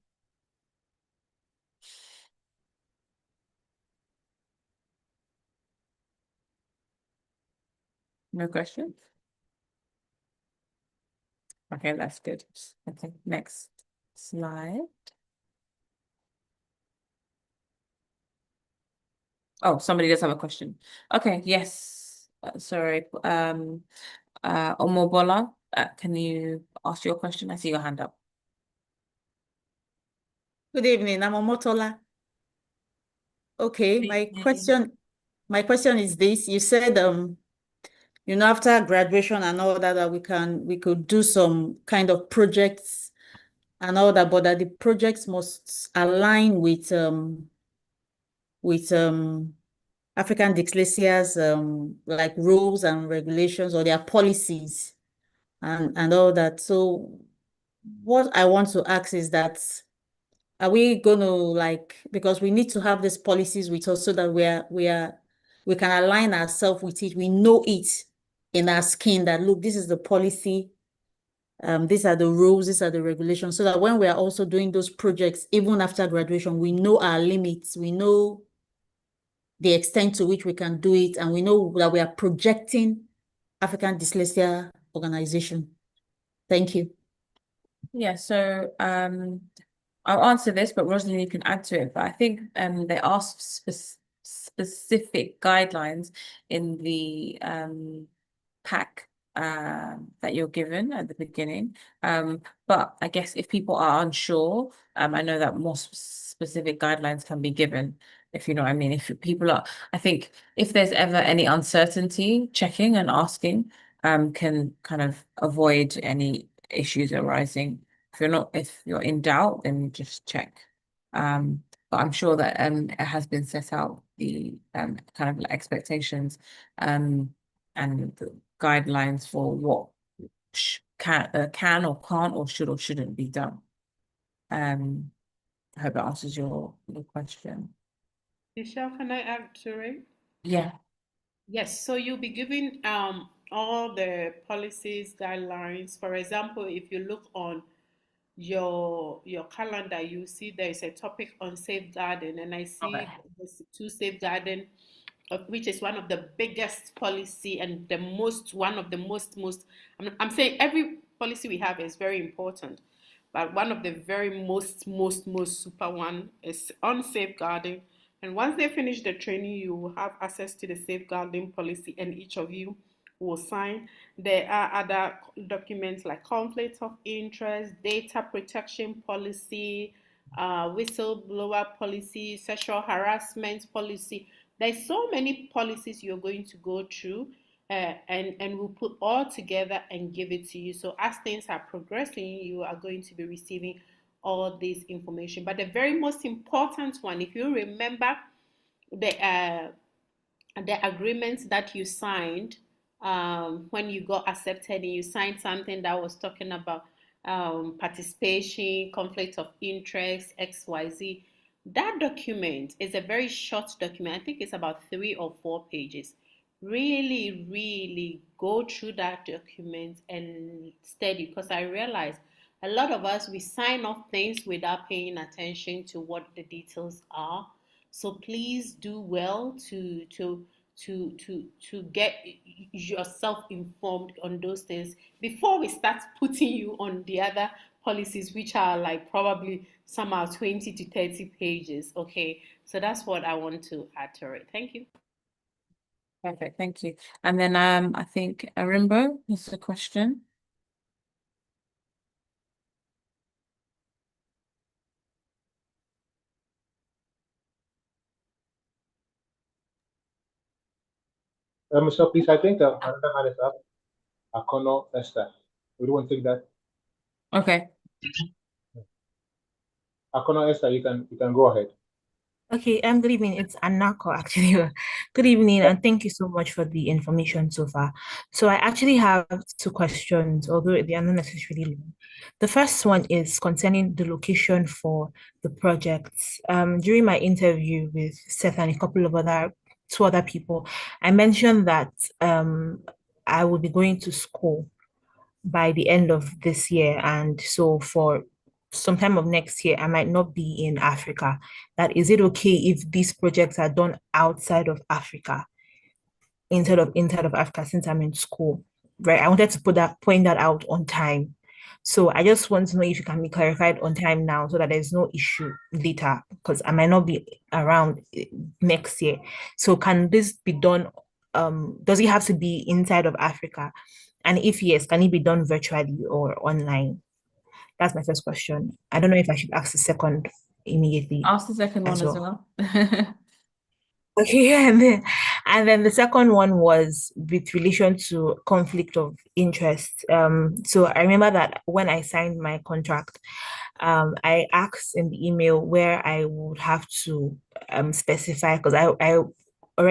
No questions? Okay, that's good. Okay, next slide. Oh, somebody does have a question. Okay, yes. Sorry. Omobola, can you ask your question? I see your hand up.
Good evening, I'm Omotola. Okay,
Good
my
evening.
question is this. You said after graduation and all that, we could do some kind of projects and all that, but that the projects must align with African Dyslexia's like rules and regulations or their policies and all that. So what I want to ask is that Are we going to like, because we need to have these policies with us so that we can align ourselves with it. We know it in our skin that, look, this is the policy. These are the rules, these are the regulations, so that when we are also doing those projects, even after graduation, we know our limits, we know the extent to which we can do it, and we know that we are projecting African Dyslexia Organization. Thank you.
Yeah, so I'll answer this, but Rosalind, you can add to it. But I think they ask specific guidelines in the pack that you're given at the beginning. But I guess if people are unsure, I know that more specific guidelines can be given, if you know what I mean. If people are, I think if there's ever any uncertainty, checking and asking can kind of avoid any issues arising. If you're in doubt, then just check. But I'm sure that it has been set out the kind of like expectations and the guidelines for what can or can't or should or shouldn't be done. I hope that answers your question.
Michelle, can I add to it?
Yeah.
Yes, so you'll be given all the policies, guidelines. For example, if you look on your calendar, you see there is a topic on safeguarding, and I see
Okay.
there's two safeguarding, which is one of the biggest policy and the most one of the most. I'm saying every policy we have is very important, but one of the very most super one is on safeguarding. And once they finish the training, you will have access to the safeguarding policy, and each of you will sign. There are other documents like conflict of interest, data protection policy, whistleblower policy, sexual harassment policy. There's so many policies you're going to go through, and we'll put all together and give it to you. So as things are progressing, you are going to be receiving all this information. But the very most important one, if you remember the agreements that you signed when you got accepted, and you signed something that was talking about participation, conflict of interest, XYZ. That document is a very short document. I think it's about 3 or 4 pages. Really, really go through that document and study, because I realize a lot of us, we sign off things without paying attention to what the details are. So please do well to get yourself informed on those things before we start putting you on the other policies, which are like probably some are 20 to 30 pages. Okay, so that's what I want to add to it. Thank you.
Perfect, thank you. And then I think Arimbo has a question.
Michelle, please, I think another hand is up. Akono Esther. We don't want to take that.
Okay.
Akono Esther, you can go ahead.
Okay, good evening. It's Anako actually. Good evening, and thank you so much for the information so far. So I actually have 2 questions, although they are not necessarily long. The first one is concerning the location for the projects. During my interview with Seth and a couple of 2 other people, I mentioned that I will be going to school by the end of this year, and so for sometime of next year, I might not be in Africa. That is it okay if these projects are done outside of Africa instead of inside of Africa since I'm in school, right? I wanted to point that out on time. So I just want to know if it can be clarified on time now so that there's no issue later, because I might not be around next year. So can this be done? Does it have to be inside of Africa? And if yes, can it be done virtually or online? That's my first question. I don't know if I should ask the second immediately
Ask the second one
as
as
well.
well.
Okay, and then the second one was with relation to conflict of interest. So I remember that when I signed my contract, I asked in the email where I would have to specify, because I I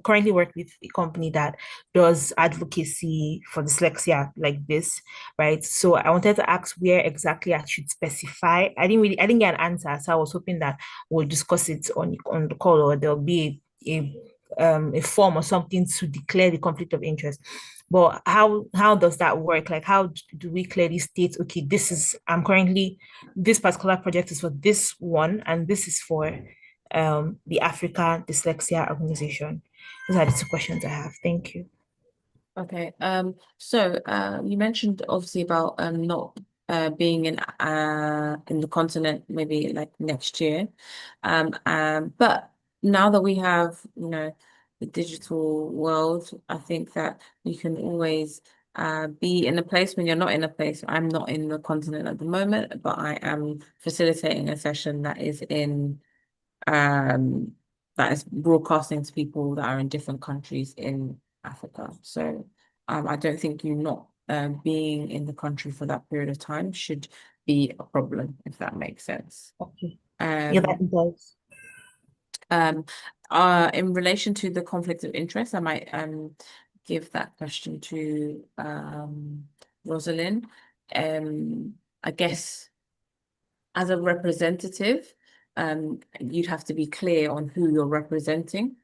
currently work with a company that does advocacy for dyslexia like this, right? So I wanted to ask where exactly I should specify. I didn't get an answer, so I was hoping that we'll discuss it on the call, or there'll be a form or something to declare the conflict of interest. But how does that work? Like, how do we clearly state, okay, this particular project is for this one, and this is for the Africa Dyslexia Organization? Those are the two questions I have. Thank you.
Okay. So you mentioned obviously about not being in the continent maybe like next year. But now that we have, the digital world, I think that you can always be in a place when you're not in a place. I'm not in the continent at the moment, but I am facilitating a session that is broadcasting to people that are in different countries in Africa. So I don't think you not being in the country for that period of time should be a problem, if that makes sense.
Okay. Yeah, that does.
In relation to the conflict of interest, I might give that question to Rosalind. I guess as a representative, you'd have to be clear on who you're representing,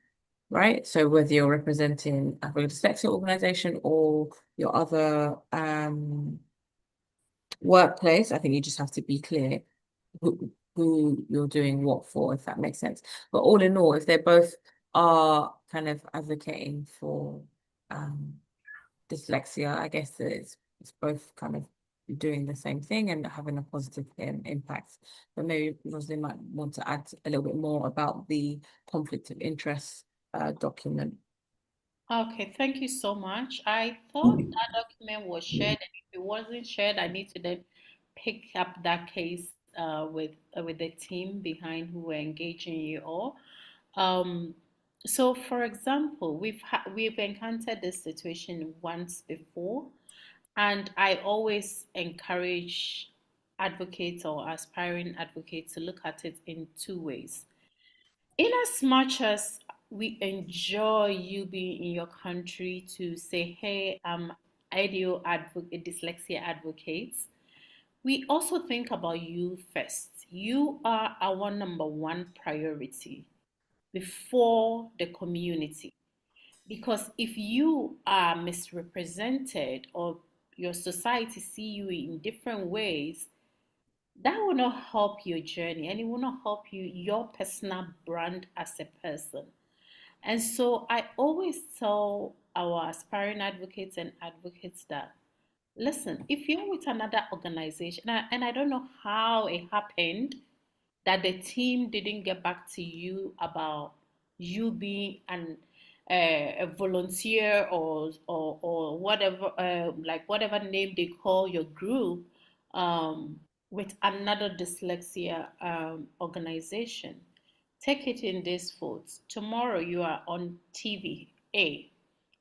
right? So whether you're representing Africa Dyslexia Organisation or your other workplace, I think you just have to be clear who you're doing what for, if that makes sense. But all in all, if they both are kind of advocating for dyslexia, I guess it's both kind of doing the same thing and having a positive impact. But maybe Rosalind might want to add a little bit more about the conflict of interest document.
Okay, thank you so much. I thought that document was shared, and if it wasn't shared, I need to then pick up that case with the team behind who were engaging you all. Um, so, for example, we've encountered this situation once before, and I always encourage advocates or aspiring advocates to look at it in two ways. In as much as we enjoy you being in your country to say, hey, dyslexia advocates, we also think about you first. You are our number one priority before the community. Because if you are misrepresented or your society see you in different ways, that will not help your journey and it will not help your personal brand as a person. And so I always tell our aspiring advocates and advocates that, listen, if you're with another organization, and I don't know how it happened that the team didn't get back to you about you being a volunteer or whatever, like whatever name they call your group, with another dyslexia organization. Take it in this vote. Tomorrow you are on TV.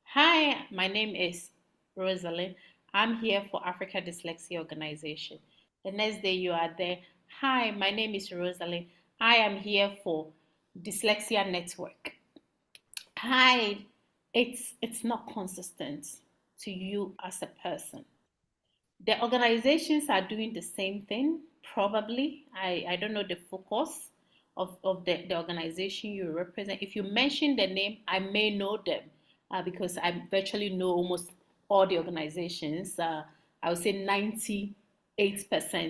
Hi, my name is Rosalind. I'm here for Africa Dyslexia Organization. The next day you are there. Hi, my name is Rosalind. I am here for Dyslexia Network. Hi, it's not consistent to you as a person. The organizations are doing the same thing, probably. I don't know the focus of the organization you represent. If you mention the name, I may know them because I virtually know almost all the organizations. I would say 98%.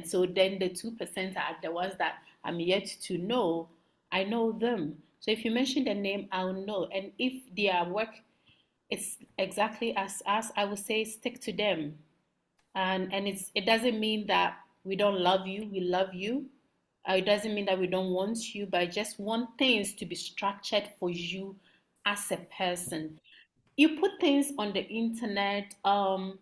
So then the 2% are the ones that I'm yet to know. I know them. So if you mention the name, I'll know. And if their work is exactly as us, I would say stick to them. And it doesn't mean that we don't love you. We love you. It doesn't mean that we don't want you, but I just want things to be structured for you as a person. You put things on the internet. I'm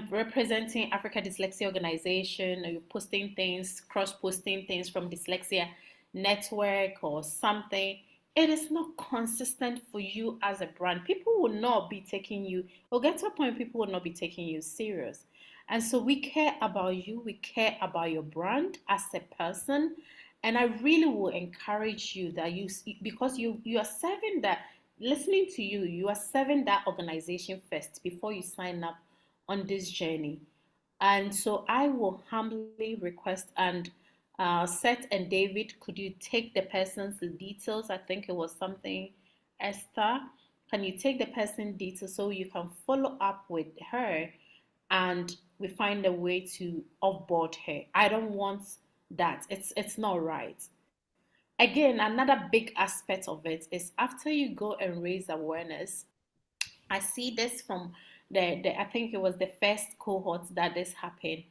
representing Africa Dyslexia Organization. Or you're posting things, cross-posting things from Dyslexia Network or something. It is not consistent for you as a brand. People will not be taking you, or get to a point people will not be taking you serious. And so we care about you, we care about your brand as a person, And I really will encourage you that because you are serving that, listening to you, you are serving that organization first before you sign up on this journey. And so I will humbly request, and Seth and David, could you take the person's details? I think it was something, Esther. Can you take the person's details so you can follow up with her and we find a way to offboard her? I don't want that. It's not right. Again, another big aspect of it is after you go and raise awareness. I see this from the I think it was the first cohort that this happened.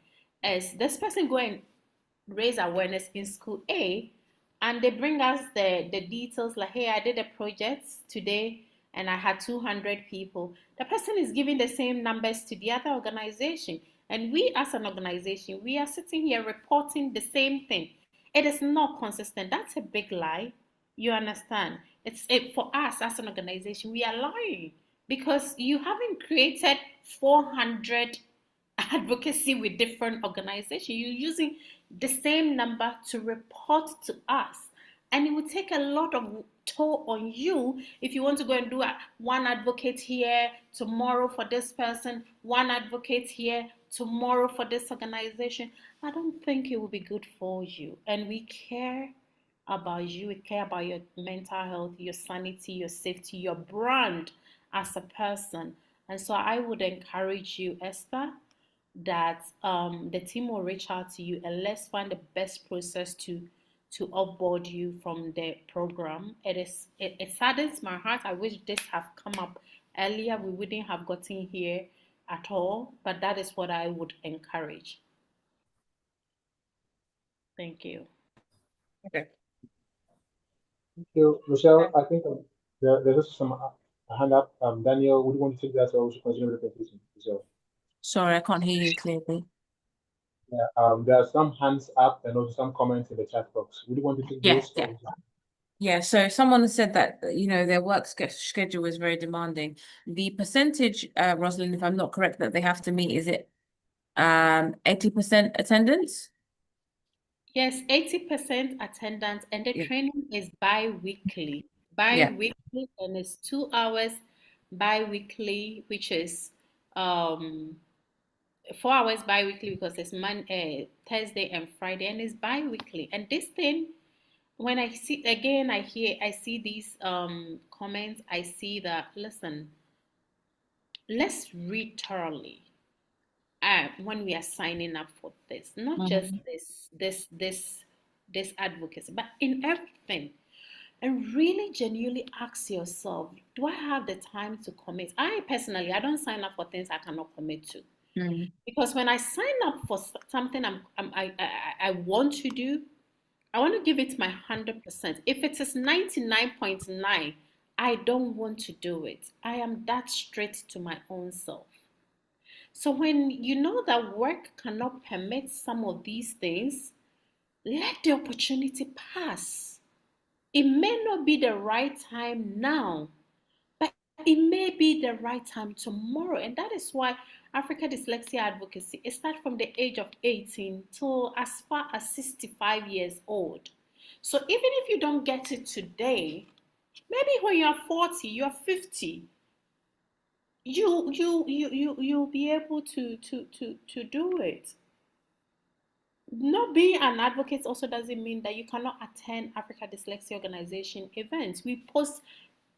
As this person go and raise awareness in school A, and they bring us the details like, hey, I did a project today and I had 200 people. The person is giving the same numbers to the other organization, and we as an organization, we are sitting here reporting the same thing. It is not consistent. That's a big lie. You understand? For us as an organization, we are lying because you haven't created 400 advocacy with different organizations. You're using the same number to report to us. And it would take a lot of toll on you if you want to go and do one advocate here tomorrow for this person, one advocate here tomorrow for this organization. I don't think it will be good for you. And we care about you. We care about your mental health, your sanity, your safety, your brand as a person. And so I would encourage you, Esther, that the team will reach out to you and let's find the best process to offboard you from the program. It saddens my heart. I wish this have come up earlier. We wouldn't have gotten here at all, but that is what I would encourage. Thank you.
Okay.
Thank you, Michelle. I think there's just some hand up. Daniel, would you want to take that, or we should continue with the presentation, Michelle?
Sorry, I can't hear you clearly.
Yeah, there are some hands up and also some comments in the chat box. Would you want to take those?
Yeah. Yeah, so someone said that, their work schedule is very demanding. The percentage, Rosalind, if I'm not correct, that they have to meet, is it 80% attendance?
Yes, 80% attendance, and the training is bi-weekly. Bi-weekly, and it's 2 hours bi-weekly, which is 4 hours bi-weekly because it's Thursday and Friday, and it's bi-weekly. And this thing, when I see again, I see these comments, I see that, listen, let's read thoroughly when we are signing up for this, not just this advocacy, but in everything. And really genuinely ask yourself, do I have the time to commit? I personally, I don't sign up for things I cannot commit to. Because when I sign up for something I want to do, I want to give it my 100%. If it is 99.9, I don't want to do it. I am that straight to my own self. So when you know that work cannot permit some of these things, let the opportunity pass. It may not be the right time now, but it may be the right time tomorrow. And that is why Africa Dyslexia Advocacy, it starts from the age of 18 to as far as 65 years old. So even if you don't get it today, maybe when you're 40, you're 50, you'll be able to do it. Not being an advocate also doesn't mean that you cannot attend Africa Dyslexia Organization events. We post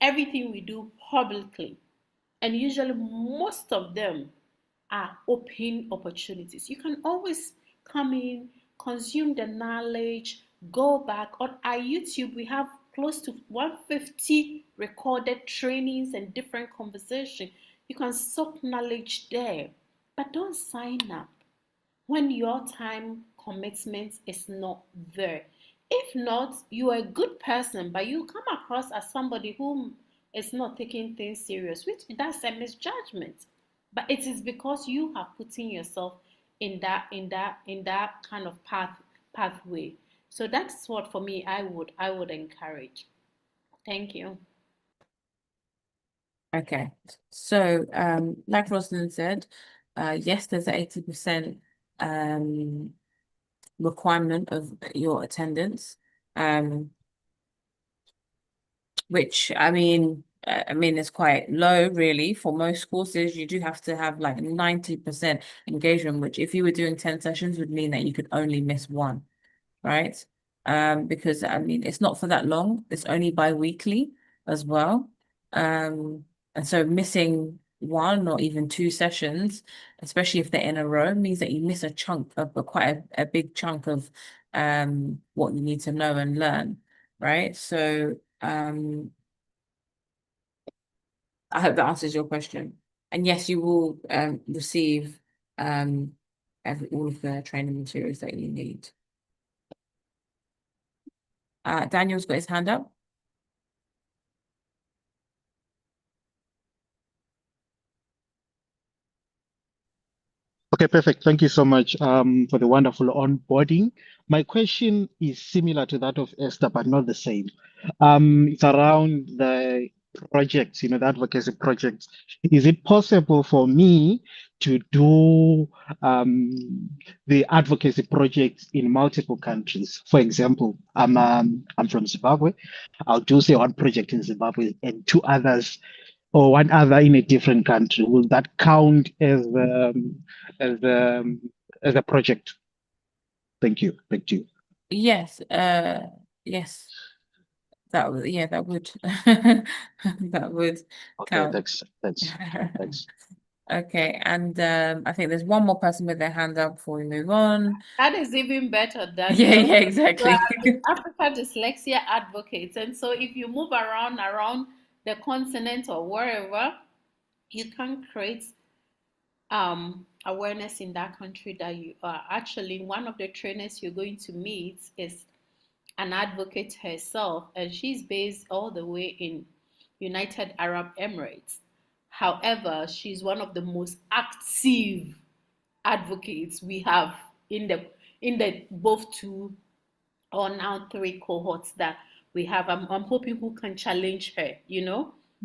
everything we do publicly, and usually most of them are open opportunities. You can always come in, consume the knowledge, go back. On our YouTube, we have close to 150 recorded trainings and different conversations. You can soak knowledge there, but don't sign up when your time commitment is not there. If not, you are a good person, but you come across as somebody who is not taking things serious, which that's a misjudgment. But it is because you have put in yourself in that kind of pathway. So that's what for me I would encourage. Thank you.
Okay, so like Rosalind said, yes, there's an 80% requirement of your attendance. Which I mean is quite low really for most courses. You do have to have like 90% engagement, which if you were doing 10 sessions would mean that you could only miss one, right? Because I mean it's not for that long, it's only bi-weekly as well. And so missing one or even two sessions, especially if they're in a row, means that you miss a chunk of quite a big chunk of what you need to know and learn, right? So I hope that answers your question. And yes, you will receive all of the training materials that you need. Daniel's got his hand up.
Okay, perfect. Thank you so much for the wonderful onboarding. My question is similar to that of Esther, but not the same. It's around the projects, the advocacy projects. Is it possible for me to do the advocacy projects in multiple countries? For example, I'm from Zimbabwe. I'll do say one project in Zimbabwe and two others or one other in a different country. Will that count as as a project? Thank you. Thank you.
Yes, yes. That would that would that would
Okay,
count.
thanks.
Okay, and I think there's one more person with their hand up before we move on.
That is even better,
Yeah,
Daniel.
exactly.
Africa Dyslexia Advocates. And so if you move around the continent or wherever, you can create awareness in that country that you are. Actually, one of the trainers you're going to meet is an advocate herself, and she's based all the way in United Arab Emirates. However, she's one of the most active advocates we have in the both two or now three cohorts that we have. I'm hoping who can challenge her,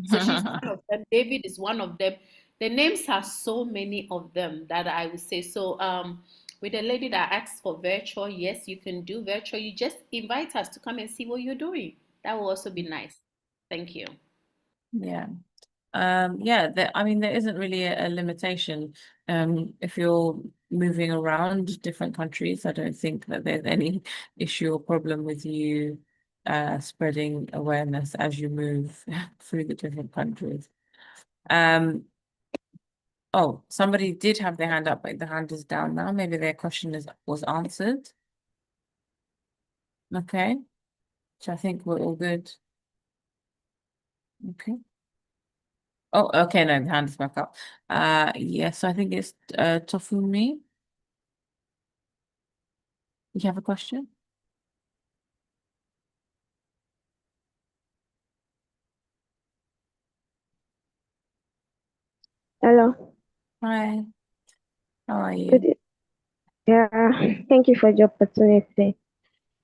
So she's one of them. David is one of them. The names are so many of them that I would say. So with the lady that asked for virtual, yes, you can do virtual. You just invite us to come and see what you're doing. That will also be nice. Thank you.
Yeah. I mean, there isn't really a limitation. If you're moving around different countries, I don't think that there's any issue or problem with you spreading awareness as you move through the different countries. Oh, somebody did have their hand up, but the hand is down now. Maybe their question was answered. Okay, so I think we're all good. Okay. Oh, okay, no, the hand is back up. Yes, I think it's Tofumi. You have a question?
Hello.
Hi, how are you?
Good. Yeah, thank you for the opportunity.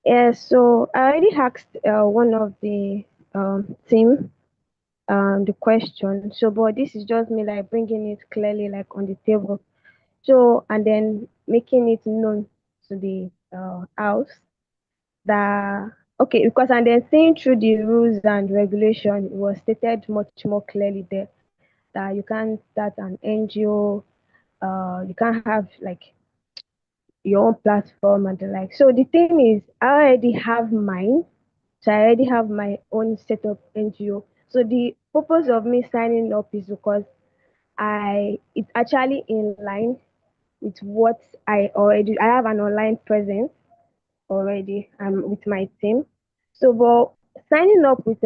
Yeah, so I already asked one of the team the question. So, but this is just me like bringing it clearly like on the table. So, and then making it known to the house that okay, because and then seeing through the rules and regulation, it was stated much more clearly there that you can't start an NGO, you can't have like your own platform and the like. So the thing is, I already have mine. So I already have my own setup NGO. So the purpose of me signing up is because it's actually in line with what I have an online presence already with my team. So but signing up with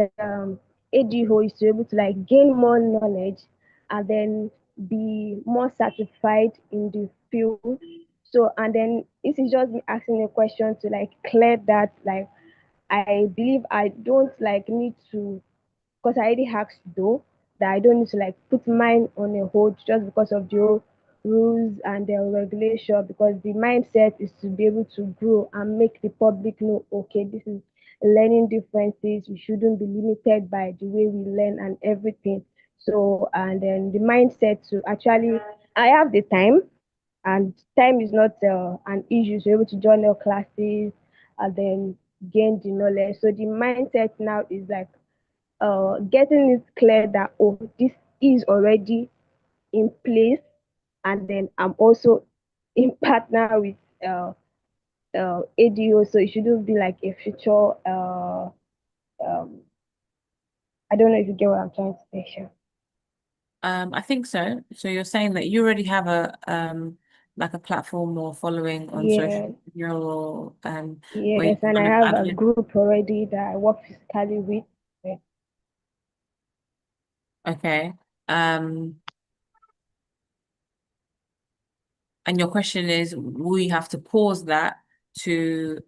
ADO is to be able to like gain more knowledge and then be more certified in the field. So and then this is just me asking a question to like clear that like I believe I don't like need to because I already asked though that I don't need to like put mine on a hold just because of the whole rules and the regulation because the mindset is to be able to grow and make the public know okay this is learning differences we shouldn't be limited by the way we learn and everything so and then the mindset to actually I have the time and time is not an issue. So you're able to join your classes and then gain the knowledge. So the mindset now is like getting it clear that, oh, this is already in place, and then I'm also in partner with ADO, so it shouldn't be like a future. Um, I don't know if you get what I'm trying to say. Sure.
I think so. So you're saying that you already have a like a platform or following on
Yeah,
social media or where you
yes,
can
and I
kind of
have a
advocate.
group already that I work physically with. Yeah.
Okay. And your question is, will you have to pause that to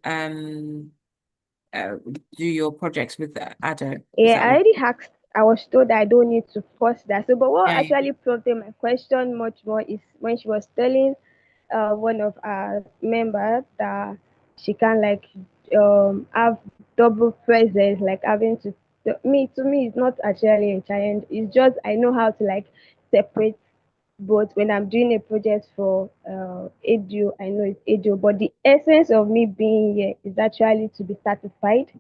do your projects with the ADO? Is
Yeah,
that
I
what?
already asked. I was told that I don't need to force that. So, but what
Yeah.
actually prompted my question much more is when she was telling one of our members that she can like have double presence, like having to me it's not actually a challenge. It's just I know how to like separate both. When I'm doing a project for ADO, I know it's ADO, but the essence of me being here is actually to be satisfied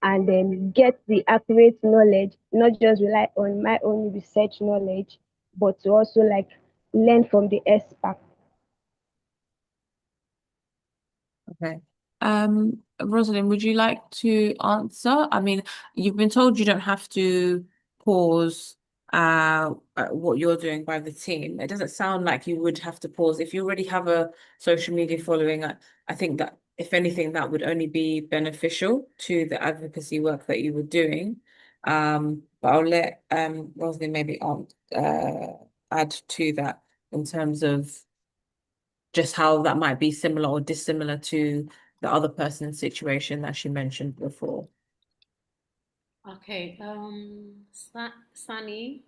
and then get the accurate knowledge, not just rely on my own research knowledge, but to also like learn from the expert.
Okay. Rosalind, would you like to answer? I mean, you've been told you don't have to pause what you're doing by the team. It doesn't sound like you would have to pause. If you already have a social media following, I think that if anything, that would only be beneficial to the advocacy work that you were doing. But I'll let Rosalind maybe add to that in terms of just how that might be similar or dissimilar to the other person's situation that she mentioned before.
Okay, Sunny,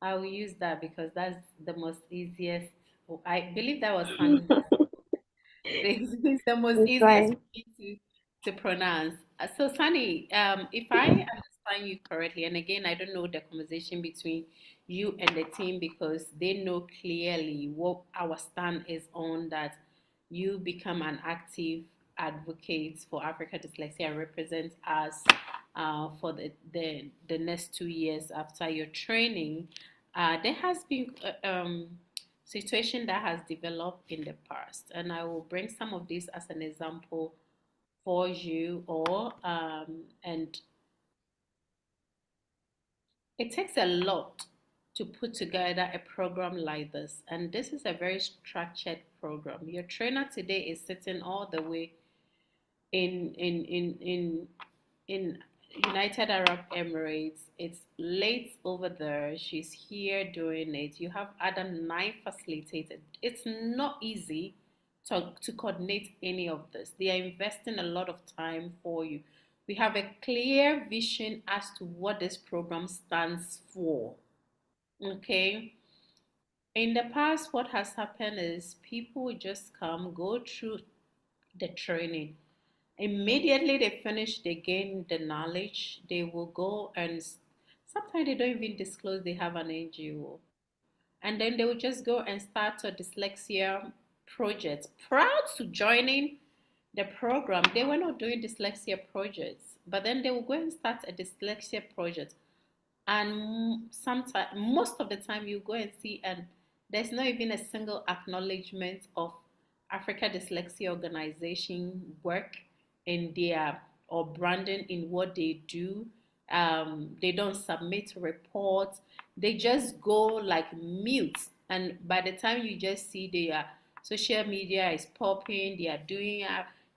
I will use that because that's the most easiest. I believe that was Sunny that it's the most
It's
easiest
fine.
for me to pronounce. So, Sunny, if I understand you correctly, and again, I don't know the conversation between you and the team because they know clearly what our stand is on that you become an active advocate for Africa Dyslexia and represent us for the next 2 years after your training. There has been situation that has developed in the past, and I will bring some of this as an example for you all. And it takes a lot to put together a program like this, and this is a very structured program. Your trainer today is sitting all the way in in in in in United Arab Emirates. It's late over there. She's here doing it. You have other 9 facilitators. It's not easy to coordinate any of this. They are investing a lot of time for you. We have a clear vision as to what this program stands for. Okay. In the past, what has happened is people just come, go through the training. Immediately they finish, they gain the knowledge, they will go and sometimes they don't even disclose they have an NGO. And then they will just go and start a dyslexia project. Proud to joining the program, they were not doing dyslexia projects, but then they will go and start a dyslexia project. And sometimes, most of the time, you go and see, and there's not even a single acknowledgement of Africa Dyslexia Organization work in their or branding in what they do. They don't submit reports. They just go like mute, and by the time you just see their social media is popping, they are doing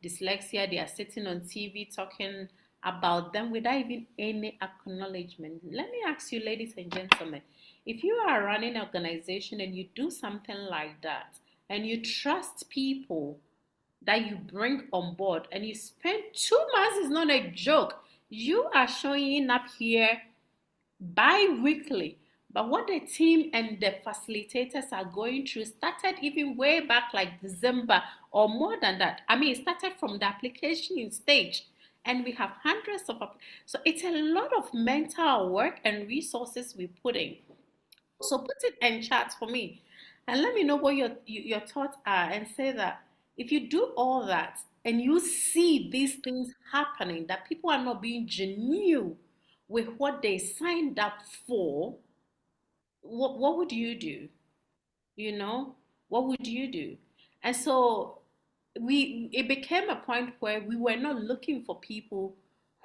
dyslexia, they are sitting on TV talking about them without even any acknowledgement. Let me ask you, ladies and gentlemen, if you are running an organization and you do something like that, and you trust people that you bring on board, and you spend 2 months, is not a joke. You are showing up here bi-weekly. But what the team and the facilitators are going through started even way back like December or more than that. I mean, it started from the application stage, and we have hundreds of so it's a lot of mental work and resources we put in. So put it in chat for me. And let me know what your thoughts are, and say that if you do all that and you see these things happening, that people are not being genuine with what they signed up for, what would you do? You know, what would you do? And so it became a point where we were not looking for people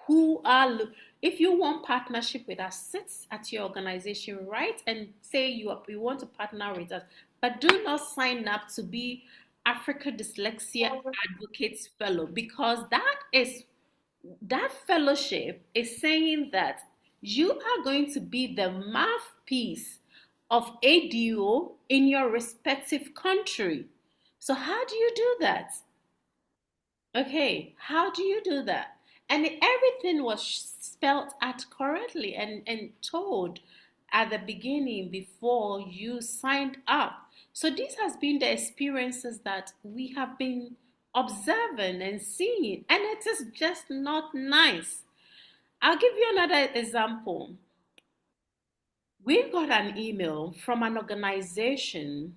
who are if you want partnership with us, sit at your organization, right, and say you want to partner with us, but do not sign up to be Africa Dyslexia Advocates Fellow, because that fellowship is saying that you are going to be the mouthpiece of ADO in your respective country. So how do you do that? Okay, how do you do that? And everything was spelled out correctly and told at the beginning before you signed up. So this has been the experiences that we have been observing and seeing, and it is just not nice. I'll give you another example. We got an email from an organization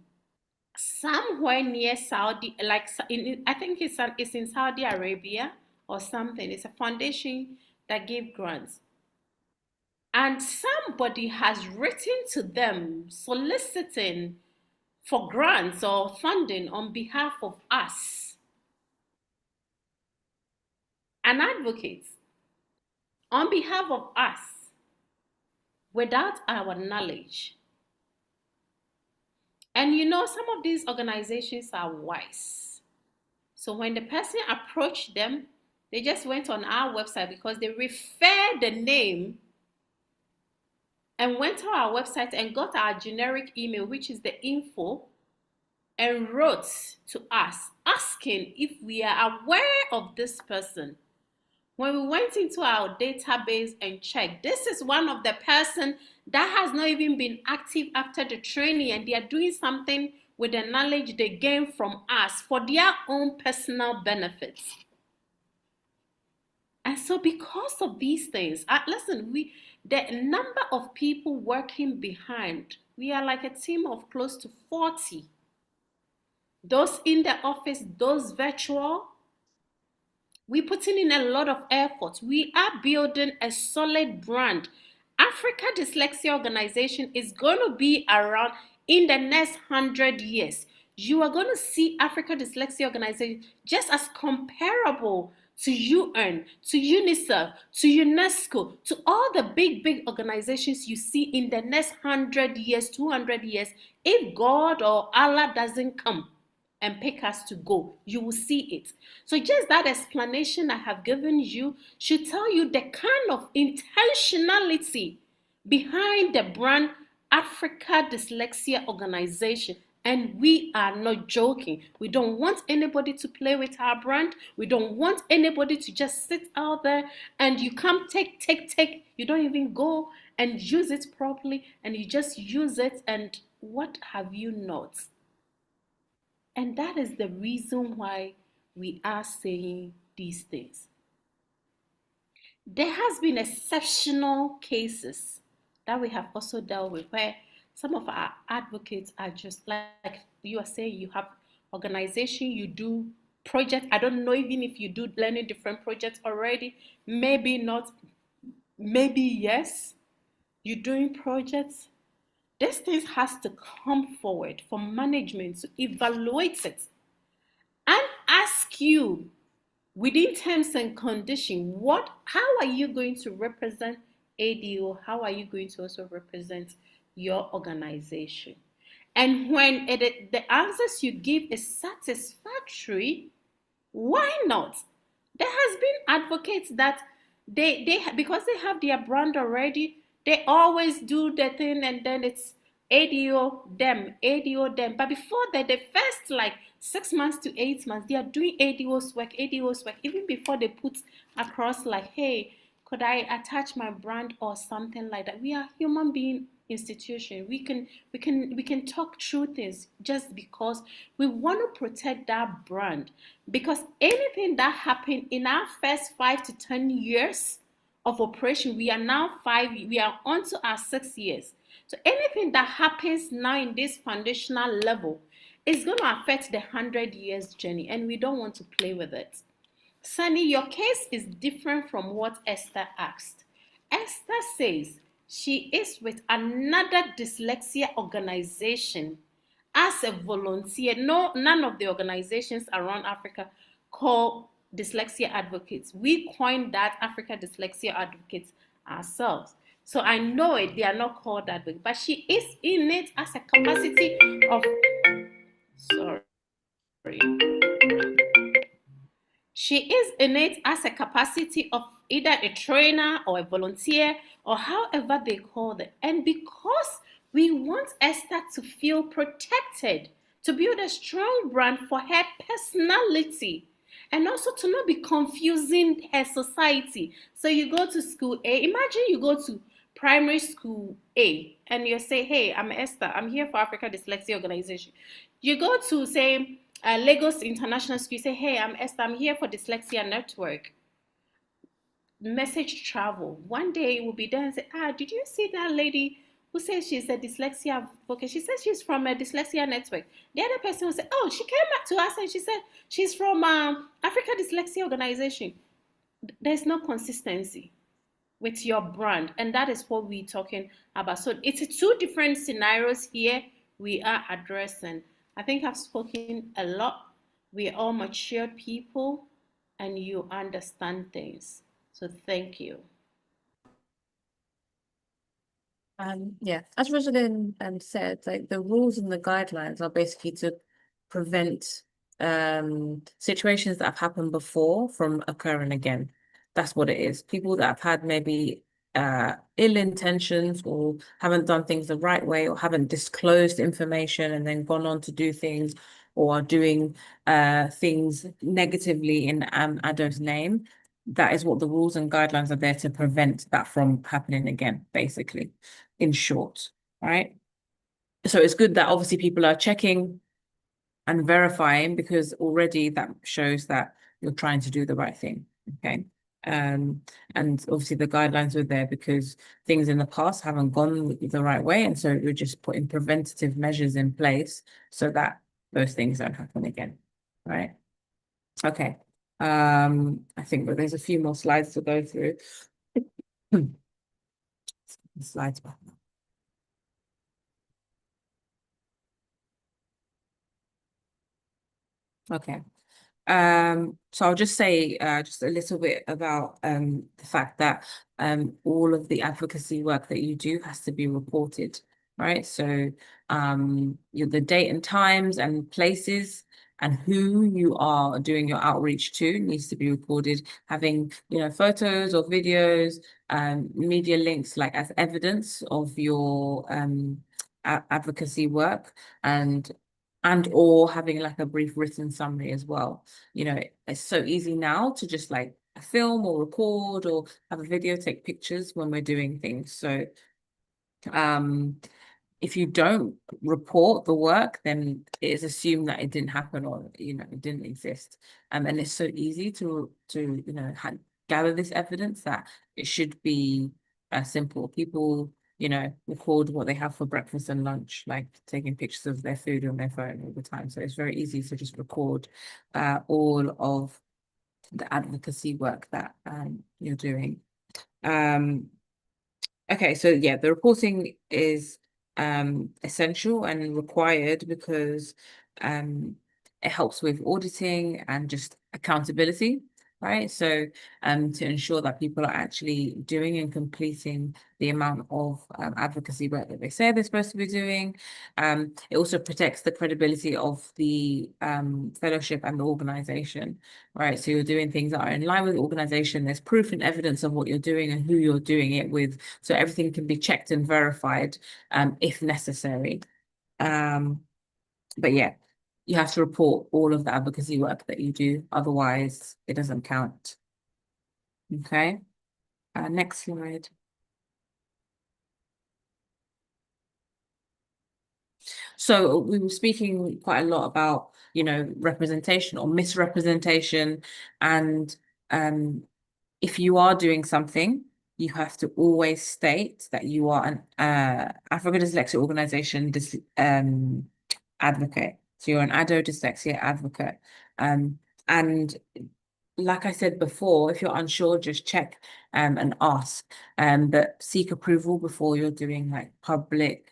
somewhere near Saudi, like I think it's in Saudi Arabia or something. It's a foundation that gave grants. And somebody has written to them soliciting for grants or funding on behalf of us, an advocate, on behalf of us, without our knowledge. And you know, some of these organizations are wise. So when the person approached them, they just went on our website because they referred the name and went to our website and got our generic email, which is the info, and wrote to us asking if we are aware of this person. When we went into our database and checked, this is one of the person that has not even been active after the training, and they are doing something with the knowledge they gain from us for their own personal benefits. And so because of these things, listen, the number of people working behind, we are like a team of close to 40. Those in the office, those virtual, we're putting in a lot of effort. We are building a solid brand. Africa Dyslexia Organization is going to be around in the next 100 years. You are going to see Africa Dyslexia Organization just as comparable to UN, to UNICEF, to UNESCO, to all the big organizations you see in the next 100 years, 200 years, if God or Allah doesn't come and pick us to go, you will see it. So just that explanation I have given you should tell you the kind of intentionality behind the brand Africa Dyslexia Organization. And we are not joking. We don't want anybody to play with our brand. We don't want anybody to just sit out there and you come take. You don't even go and use it properly, and you just use it, and what have you not? And that is the reason why we are saying these things. There has been exceptional cases that we have also dealt with where some of our advocates are just like you are saying, you have organization, you do project. I don't know even if you do learning different projects already. Maybe not, maybe yes. You're doing projects. These things has to come forward for management to evaluate it and ask you within terms and conditions, how are you going to represent ADO? How are you going to also represent your organization? And when the answers you give is satisfactory, why not? There has been advocates that they because they have their brand already, they always do the thing, and then it's ADO them. But before that, the first like 6 months to 8 months, they are doing ADO's work, even before they put across like, hey, could I attach my brand or something like that? We are human being institution. We can talk through things just because we want to protect that brand. Because anything that happened in our first 5 to 10 years of operation, we are on to our 6 years. So anything that happens now in this foundational level is going to affect the 100 years journey, and we don't want to play with it. Sunny, your case is different from what Esther asked. Esther says she is with another dyslexia organization as a volunteer. No, none of the organizations around Africa call dyslexia advocates. We coined that Africa Dyslexia Advocates ourselves. So I know it, they are not called that way, but she is in it as a capacity of, sorry. She is in it as a capacity of either a trainer or a volunteer or however they call it. And because we want Esther to feel protected, to build a strong brand for her personality, and also to not be confusing her society. So you go to school A, imagine you go to primary school A and you say, hey, I'm Esther, I'm here for Africa Dyslexia Organization. You go to, say, Lagos International School, say, hey, I'm Esther, I'm here for Dyslexia Network. Message travel. One day we'll be there and say, did you see that lady who says she's a dyslexia advocate? She says she's from a Dyslexia Network. The other person will say, oh, she came back to us and she said she's from Africa Dyslexia Organization. There's no consistency with your brand, and that is what we're talking about. So it's two different scenarios here we are addressing. I think I've spoken a lot. We're all mature people and you understand things. So thank you.
Yeah, as Rosalind said, like the rules and the guidelines are basically to prevent situations that have happened before from occurring again. That's what it is. People that have had maybe ill intentions or haven't done things the right way or haven't disclosed information and then gone on to do things or are doing things negatively in Ado's name. That is what the rules and guidelines are there to prevent that from happening again, basically, in short, right? So it's good that obviously people are checking and verifying because already that shows that you're trying to do the right thing, okay? And obviously the guidelines are there because things in the past haven't gone the right way, and so we're just putting preventative measures in place so that those things don't happen again, right? Okay. I think that there's a few more slides to go through. Slides back. Okay. So I'll just say just a little bit about the fact that all of the advocacy work that you do has to be reported, right? So the date and times and places and who you are doing your outreach to needs to be recorded, having photos or videos, media links like as evidence of your advocacy work, and or having like a brief written summary as well. It's so easy now to just like film or record or have a video, take pictures when we're doing things. So if you don't report the work, then it is assumed that it didn't happen or it didn't exist. And it's so easy to gather this evidence that it should be simple. People record what they have for breakfast and lunch, like taking pictures of their food on their phone all the time. So it's very easy to just record all of the advocacy work that you're doing. Okay, so yeah, the reporting is essential and required because it helps with auditing and just accountability, right? So to ensure that people are actually doing and completing the amount of advocacy work that they say they're supposed to be doing. It also protects the credibility of the fellowship and the organization, right? So you're doing things that are in line with the organization. There's proof and evidence of what you're doing and who you're doing it with. So everything can be checked and verified if necessary. But yeah, you have to report all of the advocacy work that you do. Otherwise, it doesn't count. Okay. Next slide. So we were speaking quite a lot about, representation or misrepresentation. And if you are doing something you have to always state that you are an Africa Dyslexia Organisation advocate. So you're an Dyslexia advocate. And like I said before, if you're unsure, just check and ask. But seek approval before you're doing like public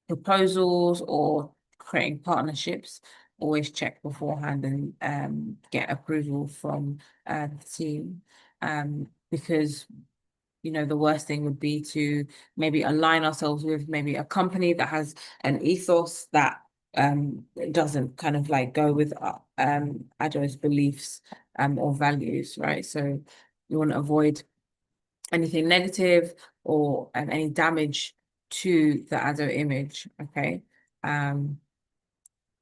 proposals or creating partnerships. Always check beforehand and get approval from the team. Because the worst thing would be to maybe align ourselves with maybe a company that has an ethos that doesn't kind of like go with Ado's beliefs or values, right? So you want to avoid anything negative or any damage to the Ado image, okay?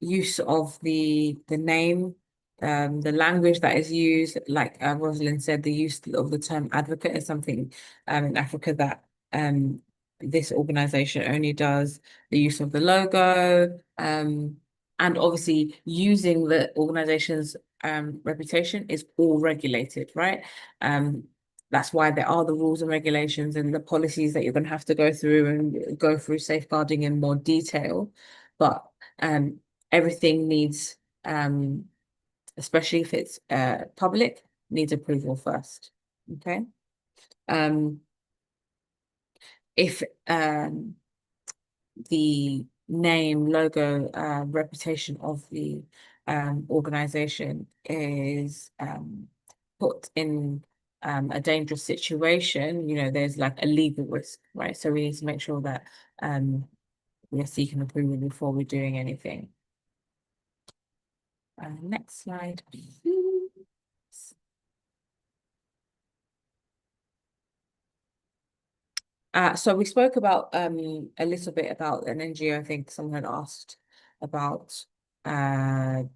Use of the name, the language that is used, like Rosalind said, the use of the term advocate is something in Africa that this organization only does. The use of the logo, and obviously using the organization's reputation is all regulated, right? That's why there are the rules and regulations and the policies that you're going to have to go through and go through safeguarding in more detail. But everything needs, especially if it's public, needs approval first. Okay. If the name, logo, reputation of the organization is put in a dangerous situation, there's like a legal risk, right? So we need to make sure that we're seeking approval before we're doing anything. Next slide, please. So we spoke about a little bit about an NGO. I think someone had asked about the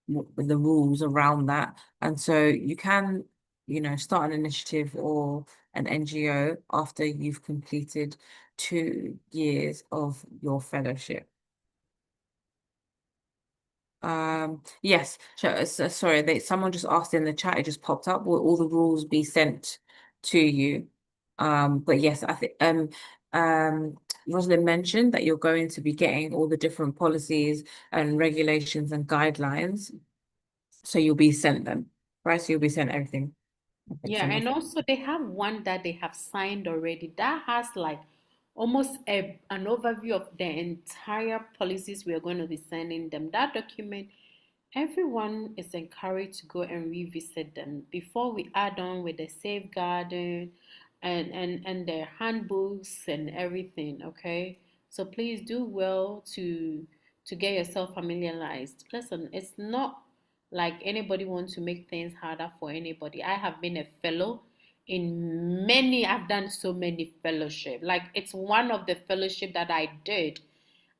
rules around that. And so you can, start an initiative or an NGO after you've completed 2 years of your fellowship. Yes, so, sorry, someone just asked in the chat, it just popped up, will all the rules be sent to you? But yes, I think Rosalind mentioned that you're going to be getting all the different policies and regulations and guidelines, so you'll be sent them, right? So you'll be sent everything.
Yeah, and also they have one that they have signed already that has like almost an overview of the entire policies we are going to be sending them. That document, everyone is encouraged to go and revisit them before we add on with the safeguarding and the handbooks and everything. Okay, so please do well to get yourself familiarized. Listen, it's not like anybody wants to make things harder for anybody. I have been a fellow in many, I've done so many fellowship. Like it's one of the fellowship that I did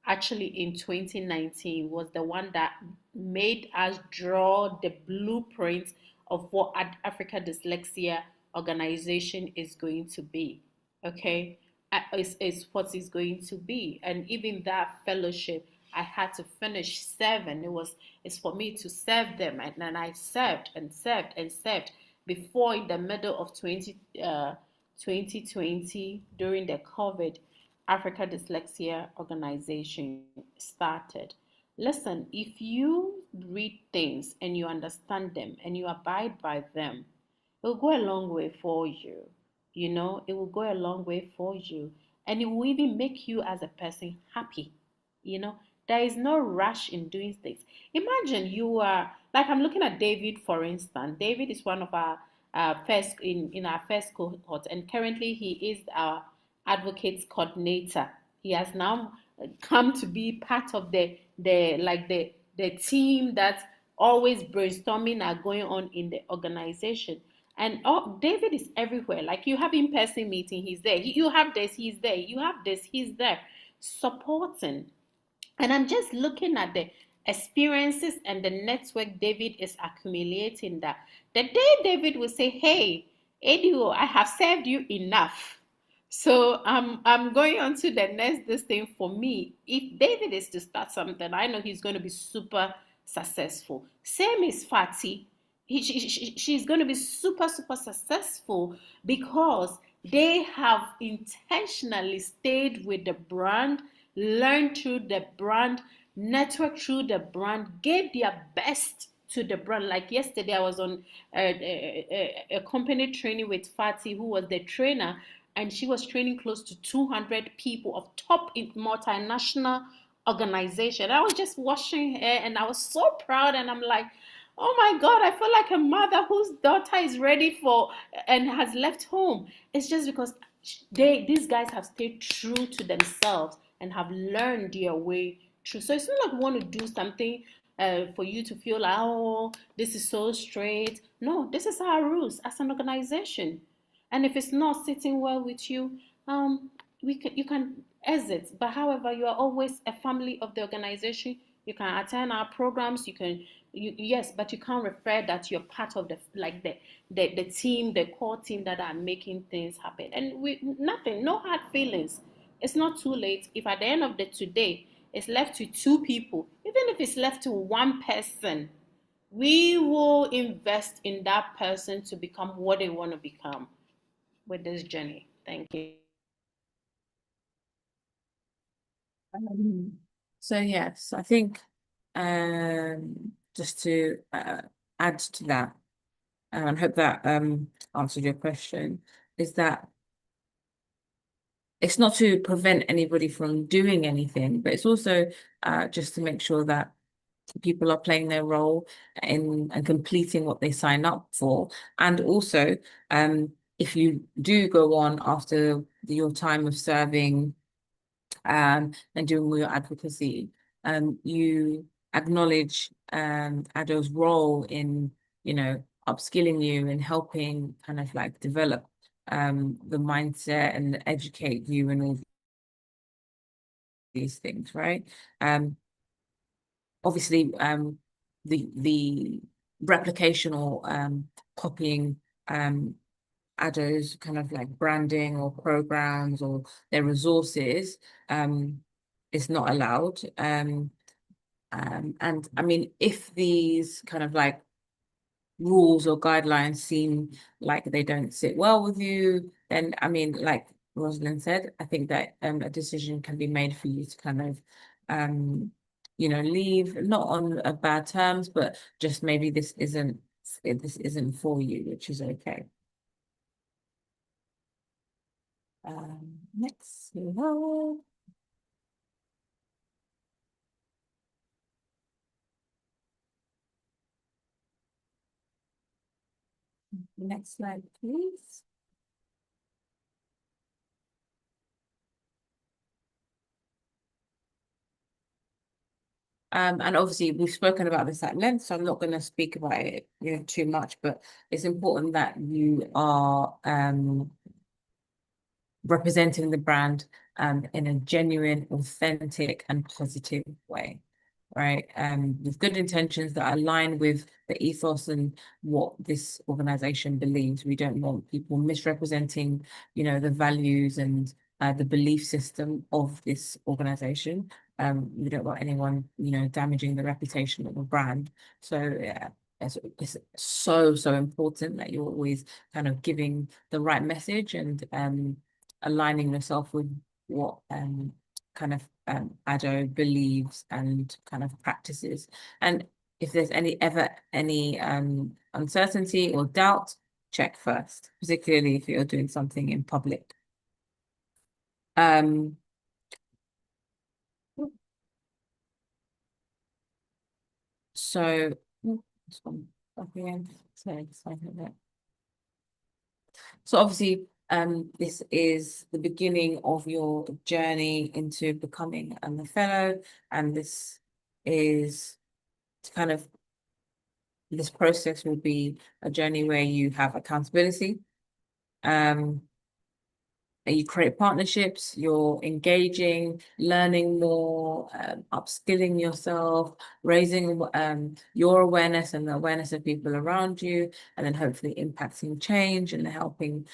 actually in 2019 was the one that made us draw the blueprint of what Africa Dyslexia Organization is going to be. Okay, is what is going to be, and even that fellowship, I had to finish 7. It's for me to serve them, and then I served and served and served before in the middle of 2020 during the COVID. Africa Dyslexia Organization started. Listen, if you read things and you understand them and you abide by them, it will go a long way for you. It will go a long way for you. And it will even make you as a person happy. There is no rush in doing things. Imagine you are, like I'm looking at David, for instance. David is one of our first in our first cohort, and currently he is our advocates coordinator. He has now come to be part of the team that's always brainstorming are going on in the organization. And David is everywhere. Like you have in-person meeting, he's there. You have this, he's there. You have this, he's there, supporting. And I'm just looking at the experiences and the network David is accumulating, that the day David will say, hey, Edio, I have served you enough. So I'm going on to the next this thing for me. If David is to start something, I know he's going to be super successful. Same is Fatty. she's going to be super, super successful because they have intentionally stayed with the brand, learned through the brand, networked through the brand, gave their best to the brand. Like yesterday, I was on a company training with Fatih, who was the trainer, and she was training close to 200 people of top multinational organization. I was just watching her and I was so proud, and I'm like, oh my God, I feel like a mother whose daughter is ready for and has left home. It's just because these guys have stayed true to themselves and have learned their way through. So it's not like we want to do something for you to feel like, oh, this is so straight. No, this is our rules as an organization. And if it's not sitting well with you, you can exit. But however, you are always a family of the organization. You can attend our programs. Yes, but you can't refer that you're part of the team, the core team that are making things happen. And no hard feelings. It's not too late. If at the end of the today it's left to two people, even if it's left to one person, we will invest in that person to become what they want to become with this journey. Thank you.
So yes, I think just to add to that, and I hope that answered your question, is that it's not to prevent anybody from doing anything, but it's also just to make sure that people are playing their role in and completing what they sign up for. And also, if you do go on after your time of serving and doing all your advocacy, you acknowledge ADO's role in, upskilling you and helping kind of like develop the mindset and educate you and all these things, right? Obviously, the replication or copying ADO's kind of like branding or programs or their resources is not allowed. And I mean, if these kind of like rules or guidelines seem like they don't sit well with you, then I mean, like Rosalind said, I think that a decision can be made for you to kind of leave, not on bad terms, but just maybe this isn't for you, which is okay. Next slide. Next slide, please. And obviously we've spoken about this at length, so I'm not going to speak about it, too much, but it's important that you are representing the brand in a genuine, authentic, and positive way, right? With good intentions that align with the ethos and what this organization believes. We don't want people misrepresenting, the values and the belief system of this organization. We don't want anyone, damaging the reputation of the brand. So yeah, it's so important that you're always kind of giving the right message and aligning yourself with what kind of ADO believes and kind of practices. And if there's any uncertainty or doubt, check first, particularly if you're doing something in public. So this one up again. So obviously, this is the beginning of your journey into becoming a fellow, and this process will be a journey where you have accountability. You create partnerships, you're engaging, learning more, upskilling yourself, raising your awareness and the awareness of people around you, and then hopefully impacting change and helping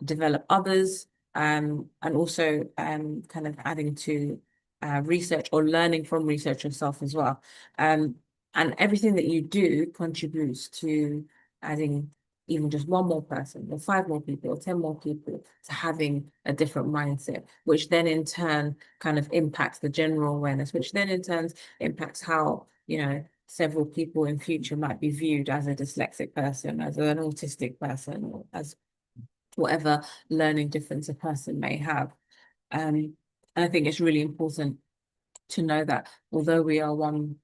develop others, and also kind of adding to research or learning from research yourself as well. And everything that you do contributes to adding even just one more person or 5 more people or 10 more people to having a different mindset, which then in turn kind of impacts the general awareness, which then in turn impacts how, several people in future might be viewed as a dyslexic person, as an autistic person, or as whatever learning difference a person may have. And I think it's really important to know that although we are one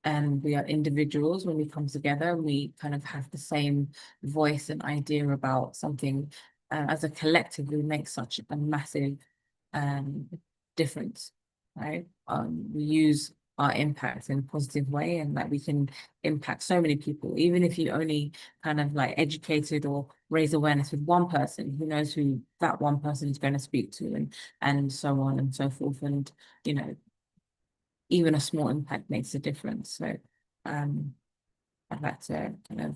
and we are individuals, when we come together, we kind of have the same voice and idea about something, as a collective, we make such a massive difference, right? We use our impact in a positive way, and that we can impact so many people. Even if you only kind of like educated or raise awareness with one person, who knows who that one person is going to speak to, and so on and so forth. And even a small impact makes a difference. So I'd like to kind of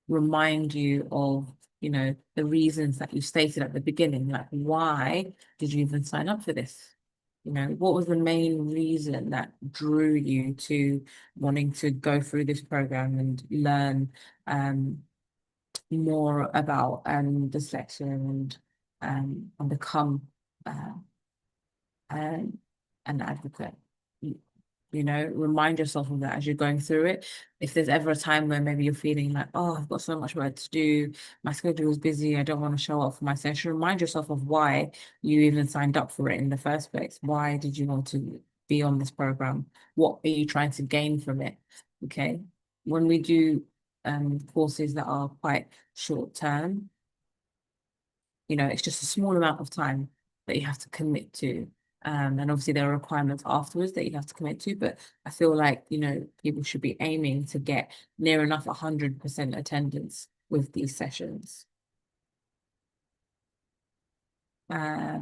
remind you of, the reasons that you stated at the beginning, like why did you even sign up for this? What was the main reason that drew you to wanting to go through this program and learn more about dyslexia and become an advocate? Remind yourself of that as you're going through it. If there's ever a time where maybe you're feeling like, oh, I've got so much work to do, my schedule is busy, I don't want to show up for my session, remind yourself of why you even signed up for it in the first place. Why did you want to be on this program? What are you trying to gain from it? Okay. When we do courses that are quite short term, it's just a small amount of time that you have to commit to. And obviously there are requirements afterwards that you have to commit to, but I feel like, people should be aiming to get near enough 100% attendance with these sessions. Yeah.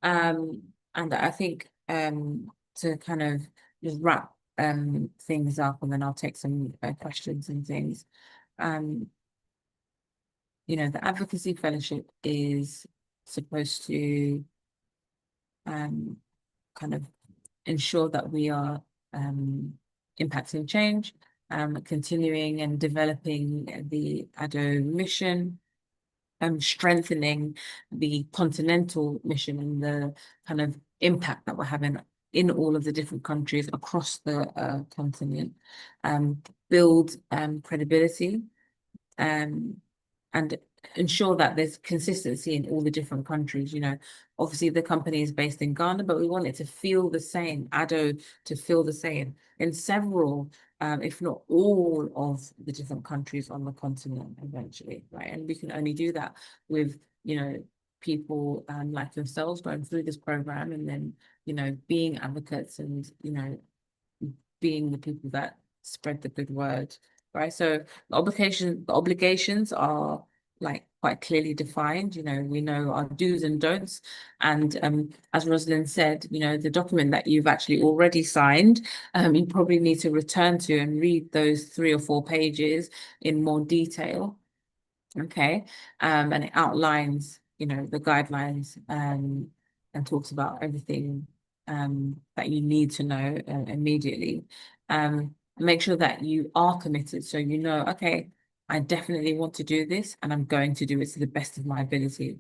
And I think to kind of just wrap things up, and then I'll take some questions and things. The Advocacy Fellowship is supposed to kind of ensure that we are impacting change, continuing and developing the ADO mission, strengthening the continental mission and the kind of impact that we're having in all of the different countries across the continent, build credibility, and ensure that there's consistency in all the different countries. Obviously the company is based in Ghana, but we want it to feel the same, ADO to feel the same in several, if not all of the different countries on the continent eventually, right? And we can only do that with, people like yourselves going through this program, and then, being advocates and, being the people that spread the good word, right? So the obligations are like quite clearly defined. We know our do's and don'ts. And as Rosalind said, the document that you've actually already signed, you probably need to return to and read those 3 or 4 pages in more detail. Okay. And it outlines, the guidelines, and talks about everything that you need to know immediately. Make sure that you are committed. So, okay, I definitely want to do this, and I'm going to do it to the best of my ability.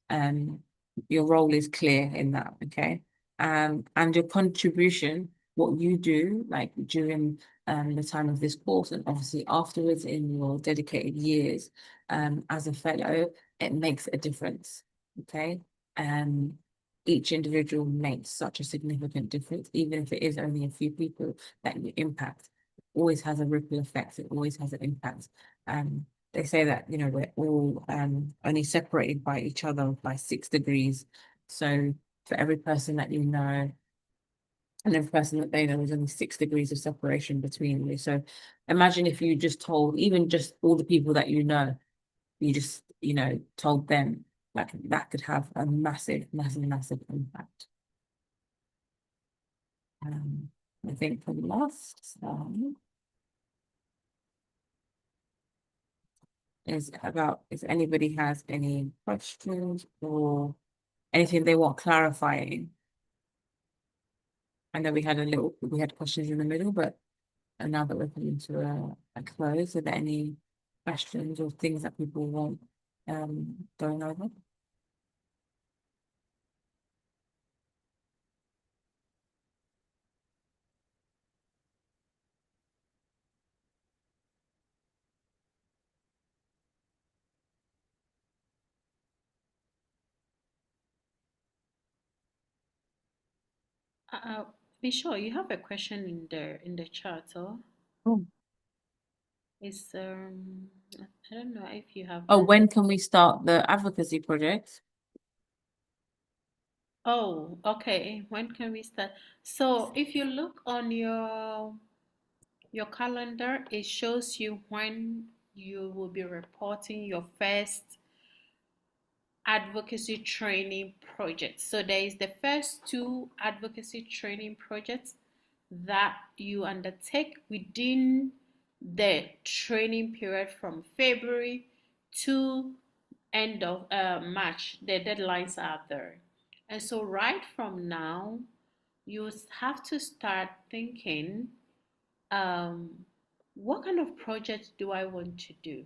Your role is clear in that, okay? And your contribution, what you do, like during the time of this course, and obviously afterwards in your dedicated years as a fellow, it makes a difference, okay? Each individual makes such a significant difference, even if it is only a few people that you impact. It always has a ripple effect. It always has an impact. They say that, we're all only separated by each other by 6 degrees. So for every person that you know, and every person that they know, there's only 6 degrees of separation between you. So imagine if you just told, even just all the people that you just, told them, like that could have a massive, massive, massive impact. I think for the last is about if anybody has any questions or anything they want clarifying. I know we had questions in the middle, but now that we're coming to a close, are there any questions or things that people want going over?
Be sure you have a question in the chat, or
Oh.
is I don't know if you have.
Oh, when can we start the advocacy project?
Oh, okay. When can we start? So if you look on your calendar, it shows you when you will be reporting your first advocacy training project. So there is the first 2 advocacy training projects that you undertake within the training period from February to end of March. The deadlines are there. And so right from now, you have to start thinking, what kind of project do I want to do?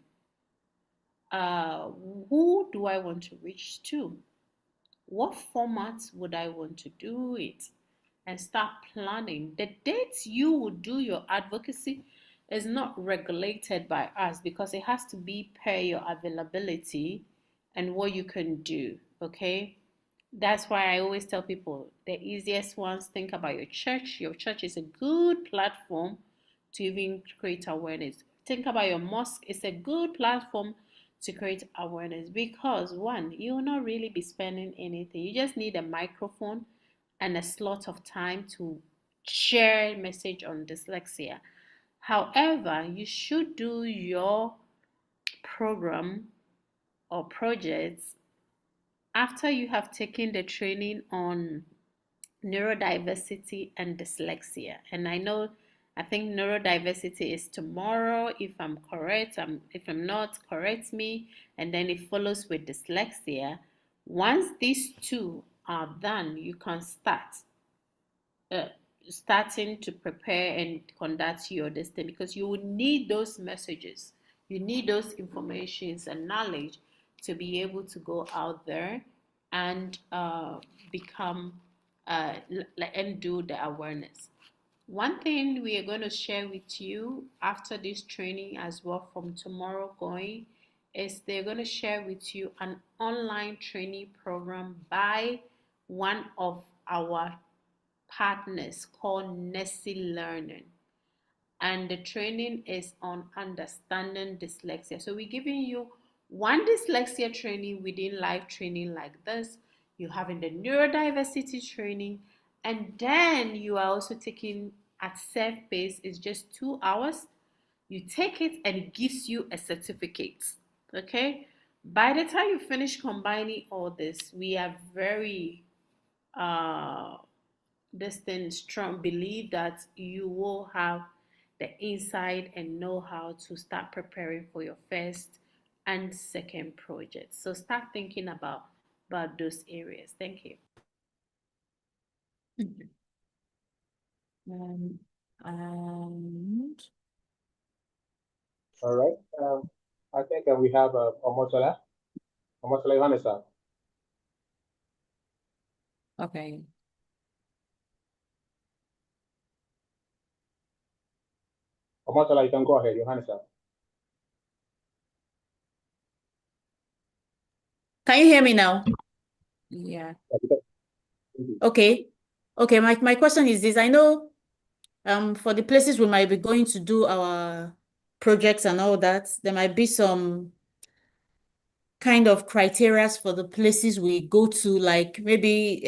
Who do I want to reach to? What format would I want to do it? And start planning. The dates you will do your advocacy is not regulated by us because it has to be per your availability and what you can do. Okay. That's why I always tell people the easiest ones, think about your church. Your church is a good platform to even create awareness. Think about your mosque, it's a good platform to create awareness because one, you will not really be spending anything. You just need a microphone and a slot of time to share message on dyslexia. However, you should do your program or projects after you have taken the training on neurodiversity and dyslexia. And I think neurodiversity is tomorrow, if I'm correct. If I'm not, correct me. And then it follows with dyslexia. Once these 2 are done, you can starting to prepare and conduct your destiny because you will need those messages. You need those informations and knowledge to be able to go out there and become and do the awareness. One thing we are going to share with you after this training as well from tomorrow going is they're going to share with you an online training program by one of our partners called Nessie Learning. And the training is on understanding dyslexia. So we're giving you one dyslexia training within live training like this. You're having the neurodiversity training, and then you are also taking at self-paced, it's just 2 hours. You take it and it gives you a certificate. Okay. By the time you finish combining all this, we are very this thing strong believe that you will have the insight and know how to start preparing for your first and second project. So start thinking about those areas. Thank you.
And
All right. I think we have Omotola. Omotola, your hand is up.
okay.
Omotola, you can go ahead. Your hand is up.
Can you hear me now?
Yeah.
Okay. Okay, my question is this. I know for the places we might be going to do our projects and all that, there might be some kind of criteria for the places we go to, like maybe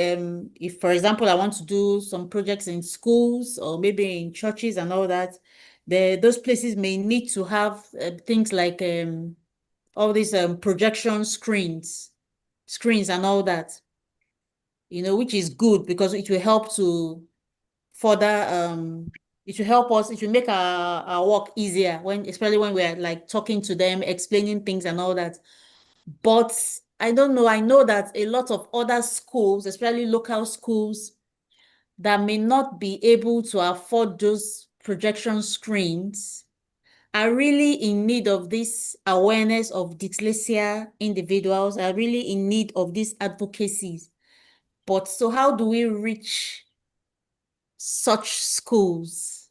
if, for example, I want to do some projects in schools or maybe in churches and all that, those places may need to have things like all these projection screens and all that, which is good because it will help to further it will help us, it will make our work easier especially when we're like talking to them, explaining things and all that. But I don't know, I know that a lot of other schools, especially local schools, that may not be able to afford those projection screens are really in need of this awareness of dyslexia individuals, are really in need of this advocacy. But so how do we reach such schools?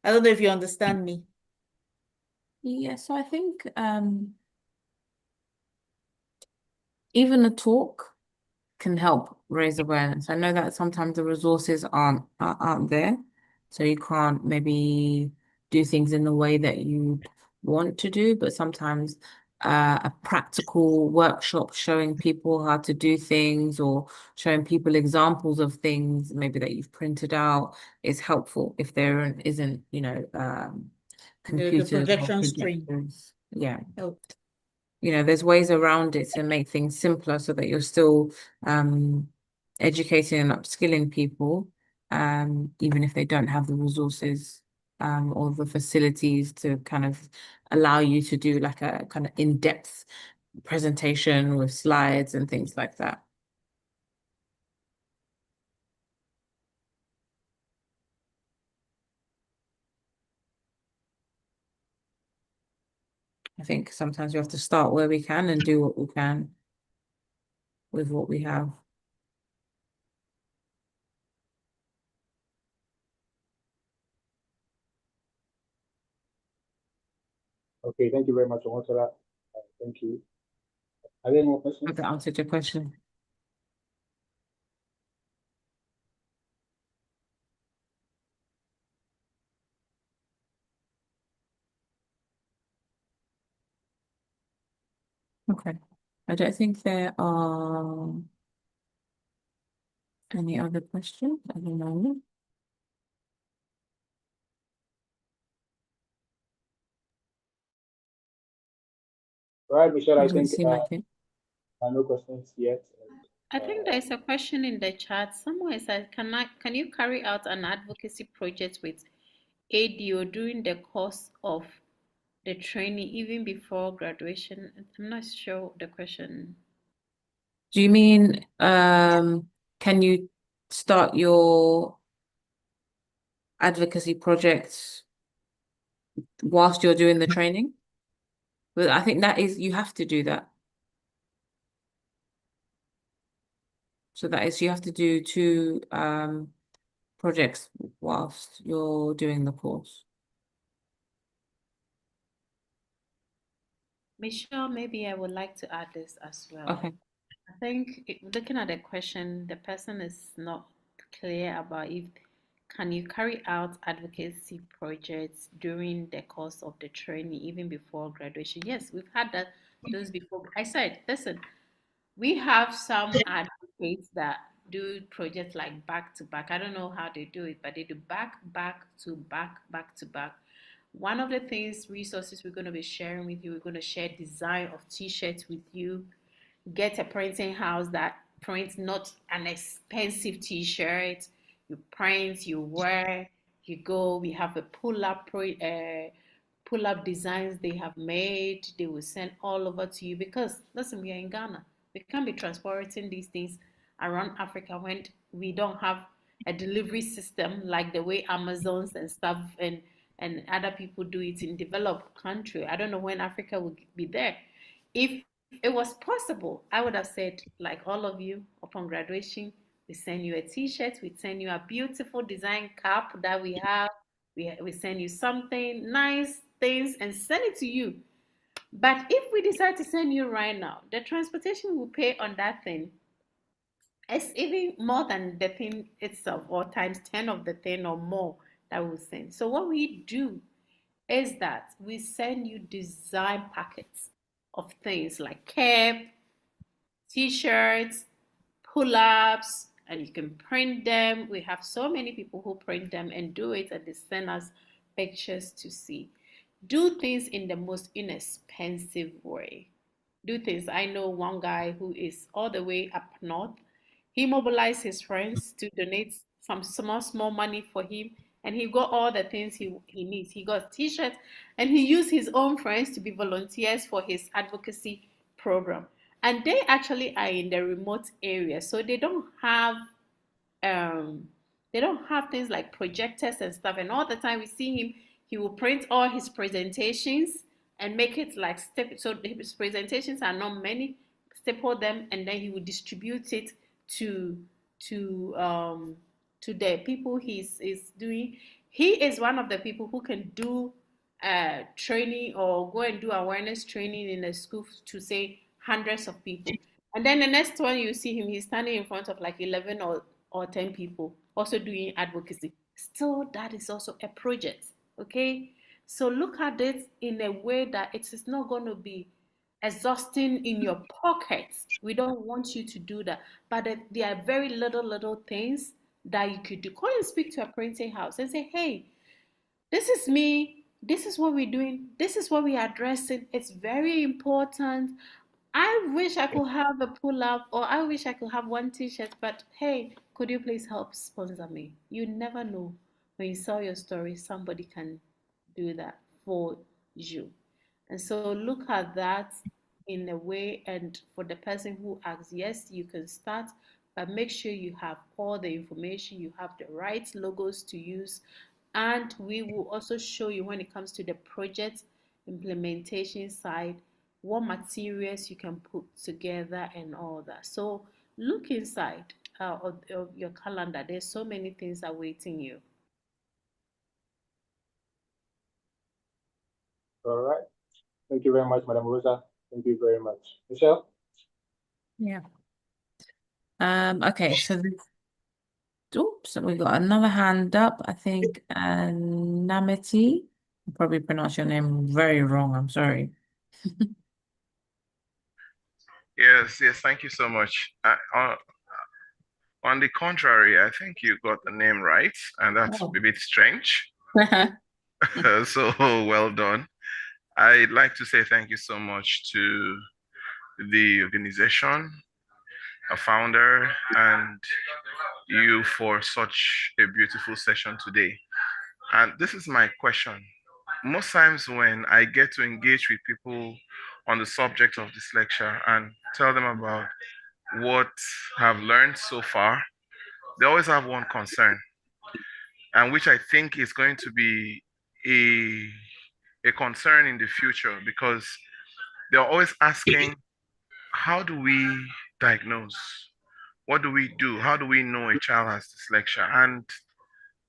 I don't know if you understand me.
Yeah, so I think even a talk can help raise awareness. I know that sometimes the resources aren't there, so you can't maybe do things in the way that you want to do, but sometimes a practical workshop showing people how to do things or showing people examples of things maybe that you've printed out is helpful if there isn't,
The
computers or
projection screen.
projectors. Yeah.
Oh,
There's ways around it to make things simpler so that you're still educating and upskilling people, even if they don't have the resources or the facilities to kind of allow you to do like a kind of in-depth presentation with slides and things like that. I think sometimes we have to start where we can and do what we can with what we have.
Okay, thank you very much. I want to that. Thank you. Are there any more questions?
Hope that answered your question. Okay. I don't think there are any other questions at the moment.
All right, Michelle, I
Doesn't
think
seem like it.
no questions yet.
I think there's a question in the chat. Someone said, can you carry out an advocacy project with ADO during the course of the training, even before graduation? I'm not sure the question.
Do you mean can you start your advocacy project whilst you're doing the training? But I think that is, you have to do that. So that is, you have to do two projects whilst you're doing the course.
Michelle, maybe I would like to add this as well.
Okay.
I think looking at the question, the person is not clear about if can you carry out advocacy projects during the course of the training, even before graduation? Yes, we've had those before. I said, listen, we have some advocates that do projects like back to back. I don't know how they do it, but they do back to back. One of the things, resources we're going to be sharing with you, we're going to share design of t-shirts with you. Get a printing house that prints not an expensive t-shirt. You print, you wear, you go. We have a pull-up designs they have made. They will send all over to you because listen, we are in Ghana. We can't be transporting these things around Africa when we don't have a delivery system like the way Amazons and stuff and other people do it in developed country. I don't know when Africa will be there. If it was possible, I would have said, like all of you, upon graduation, we send you a t-shirt, we send you a beautiful design cap that we have, we send you something nice things and send it to you. But if we decide to send you right now, the transportation we pay on that thing is even more than the thing itself, or times 10 of the thing or more that we send. So what we do is that we send you design packets of things like cap, t-shirts, pull-ups, and you can print them. We have so many people who print them and do it, and they send us pictures to see. Do things in the most inexpensive way. Do things. I know one guy who is all the way up north. He mobilized his friends to donate some small money for him, and he got all the things he needs. He got t-shirts, and he used his own friends to be volunteers for his advocacy program. and they actually are in the remote area, so um they don't have things like projectors and stuff. And all the time we see him, he will print all his presentations and make it like step, so his presentations are not many, staple them, and then he will distribute it to to um to the people he's is doing. He is one of the people who can do training or go and do awareness training in a school to say hundreds of people. And then the next one you see him, he's standing in front of like 11 or 10 people also doing advocacy. Still, that is also a project. Okay. So look at it in a way that it is not going to be exhausting in your pockets. We don't want you to do that. But there are very little things that you could do. Go and speak to a printing house and say, hey, this is me. This is what we're doing. This is what we're addressing. It's very important. I wish I could have a pull up, or I wish I could have one t-shirt, but hey, could you please help sponsor me? You never know. When you sell your story, somebody can do that for you. And so look at that in a way, and for the person who asks, yes, you can start, but make sure you have all the information, you have the right logos to use, and we will also show you when it comes to the project implementation side what materials you can put together and all that. So look inside of your calendar. There's so many things awaiting you.
All right. Thank you very much, Madam Rosa. Thank you very much. Michelle?
Yeah. Okay, so oops, we got another hand up. I think Namity. I probably pronounced your name very wrong. I'm sorry.
Yes, thank you so much. On the contrary, I think you got the name right, and that's
Oh.
a bit strange. So well done. I'd like to say thank you so much to the organization, a founder, and you for such a beautiful session today. And this is my question. Most times when I get to engage with people on the subject of dyslexia and tell them about what I've learned so far, they always have one concern, and which I think is going to be a concern in the future, because they're always asking, how do we diagnose? What do we do? How do we know a child has dyslexia? And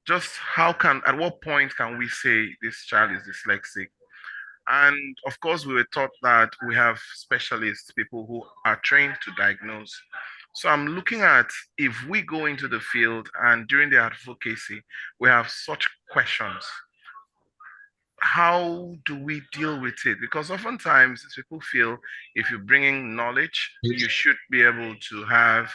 just at what point can we say this child is dyslexic? And of course, we were taught that we have specialists, people who are trained to diagnose. So I'm looking at, if we go into the field and during the advocacy, we have such questions, how do we deal with it? Because oftentimes people feel if you're bringing knowledge, you should be able to have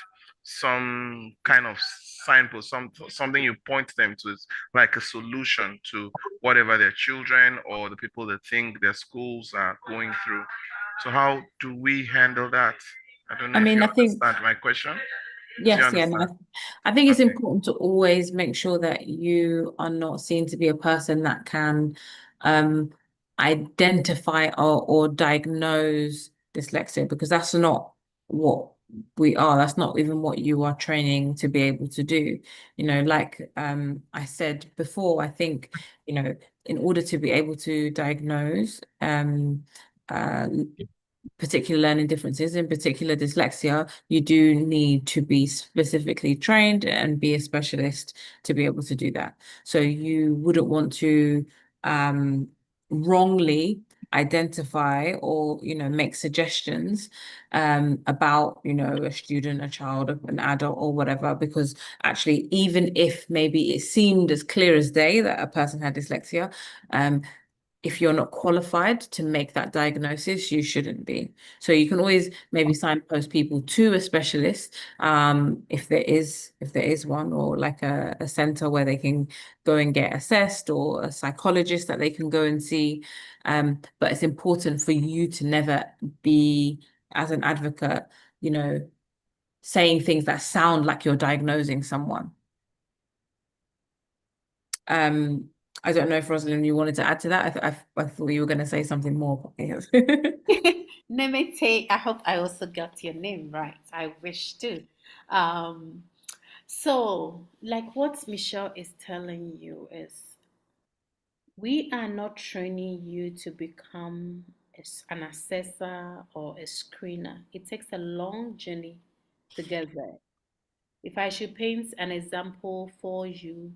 some kind of signpost, something you point them to, like a solution to whatever their children or the people that think their schools are going through. So how do we handle that? I don't know if you understand my question.
Yes, yeah, no. I think it's important to always make sure that you are not seen to be a person that can identify or diagnose dyslexia, because that's not what we are. That's not even what you are training to be able to do. You know, like I said before, I think, you know, in order to be able to diagnose particular learning differences, in particular dyslexia, you do need to be specifically trained and be a specialist to be able to do that. So you wouldn't want to wrongly identify or, you know, make suggestions about, you know, a student, a child, an adult or whatever, because actually, even if maybe it seemed as clear as day that a person had dyslexia, if you're not qualified to make that diagnosis, you shouldn't be. So you can always maybe signpost people to a specialist, if there is one, or like a center where they can go and get assessed, or a psychologist that they can go and see. But it's important for you to never be, as an advocate, you know, saying things that sound like you're diagnosing someone. I don't know if Rosalind, you wanted to add to that. I thought you were going to say something more.
Nemete, I hope I also got your name right. I wish to. Um, so, like what Michelle is telling you is we are not training you to become an assessor or a screener. It takes a long journey to get there. If I should paint an example for you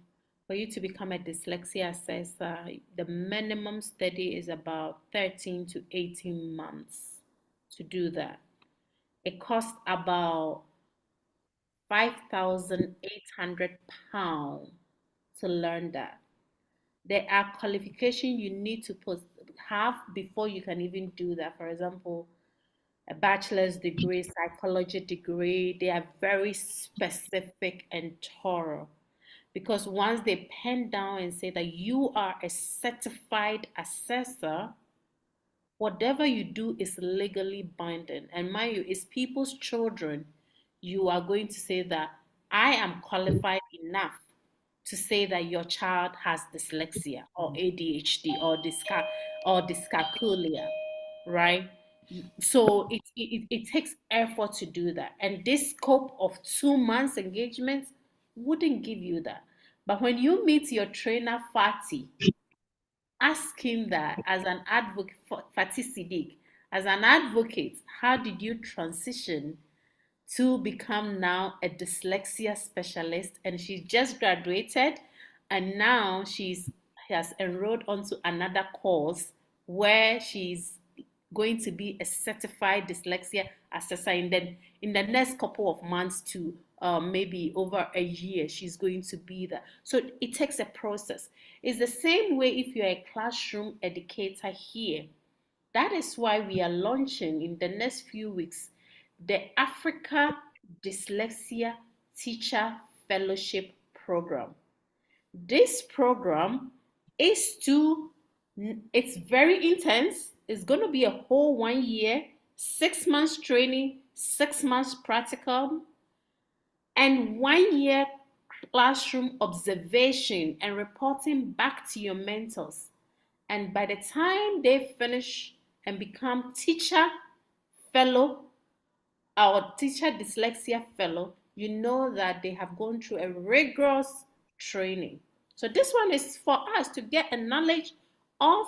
to become a dyslexia assessor, the minimum study is about 13 to 18 months to do that. It costs about £5,800 to learn that. There are qualifications you need to have before you can even do that. For example, a bachelor's degree, psychology degree, they are very specific and thorough. Because once they pen down and say that you are a certified assessor, whatever you do is legally binding. And mind you, it's people's children. You are going to say that I am qualified enough to say that your child has dyslexia or ADHD or dyscalculia, right? So it takes effort to do that. And this scope of 2 months engagement wouldn't give you that. But when you meet your trainer, Fatih, ask him that as an advocate, Fatih Siddiq, as an advocate, how did you transition to become now a dyslexia specialist? And she just graduated, and now she has enrolled onto another course where she's going to be a certified dyslexia assessor in the next couple of months to maybe over a year. She's going to be that. So it takes a process. It's the same way if you're a classroom educator here. That is why we are launching in the next few weeks the Africa Dyslexia Teacher Fellowship Program. This program is it's very intense. It's going to be a whole 1 year, 6 months training, 6 months practical, and 1 year classroom observation and reporting back to your mentors. And by the time they finish and become teacher fellow or teacher dyslexia fellow, you know that they have gone through a rigorous training. So this one is for us to get a knowledge of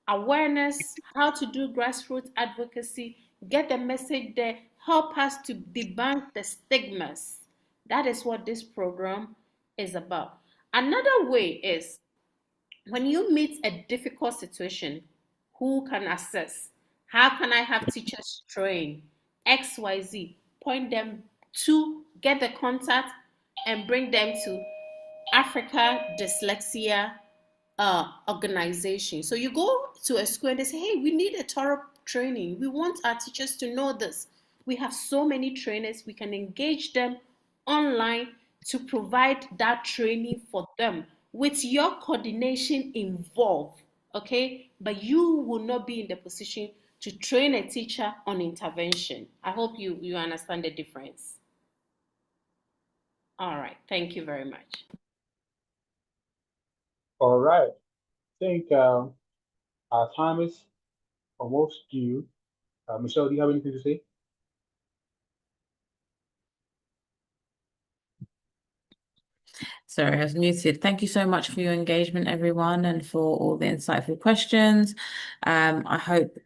awareness, how to do grassroots advocacy, get the message there, help us to debunk the stigmas. That is what this program is about. Another way is when you meet a difficult situation, who can assess? How can I have teachers train? XYZ. Point them to get the contact and bring them to Africa Dyslexia Organization. So you go to a school and they say, hey, we need a thorough training. We want our teachers to know this. We have so many trainers. We can engage them online to provide that training for them with your coordination involved, okay? But you will not be in the position to train a teacher on intervention. I hope you understand the difference. All right, thank you very much.
All right. I think our time is almost due. Michelle, do you have anything to say?
Sorry, I was muted. Thank you so much for your engagement, everyone, and for all the insightful questions. I hope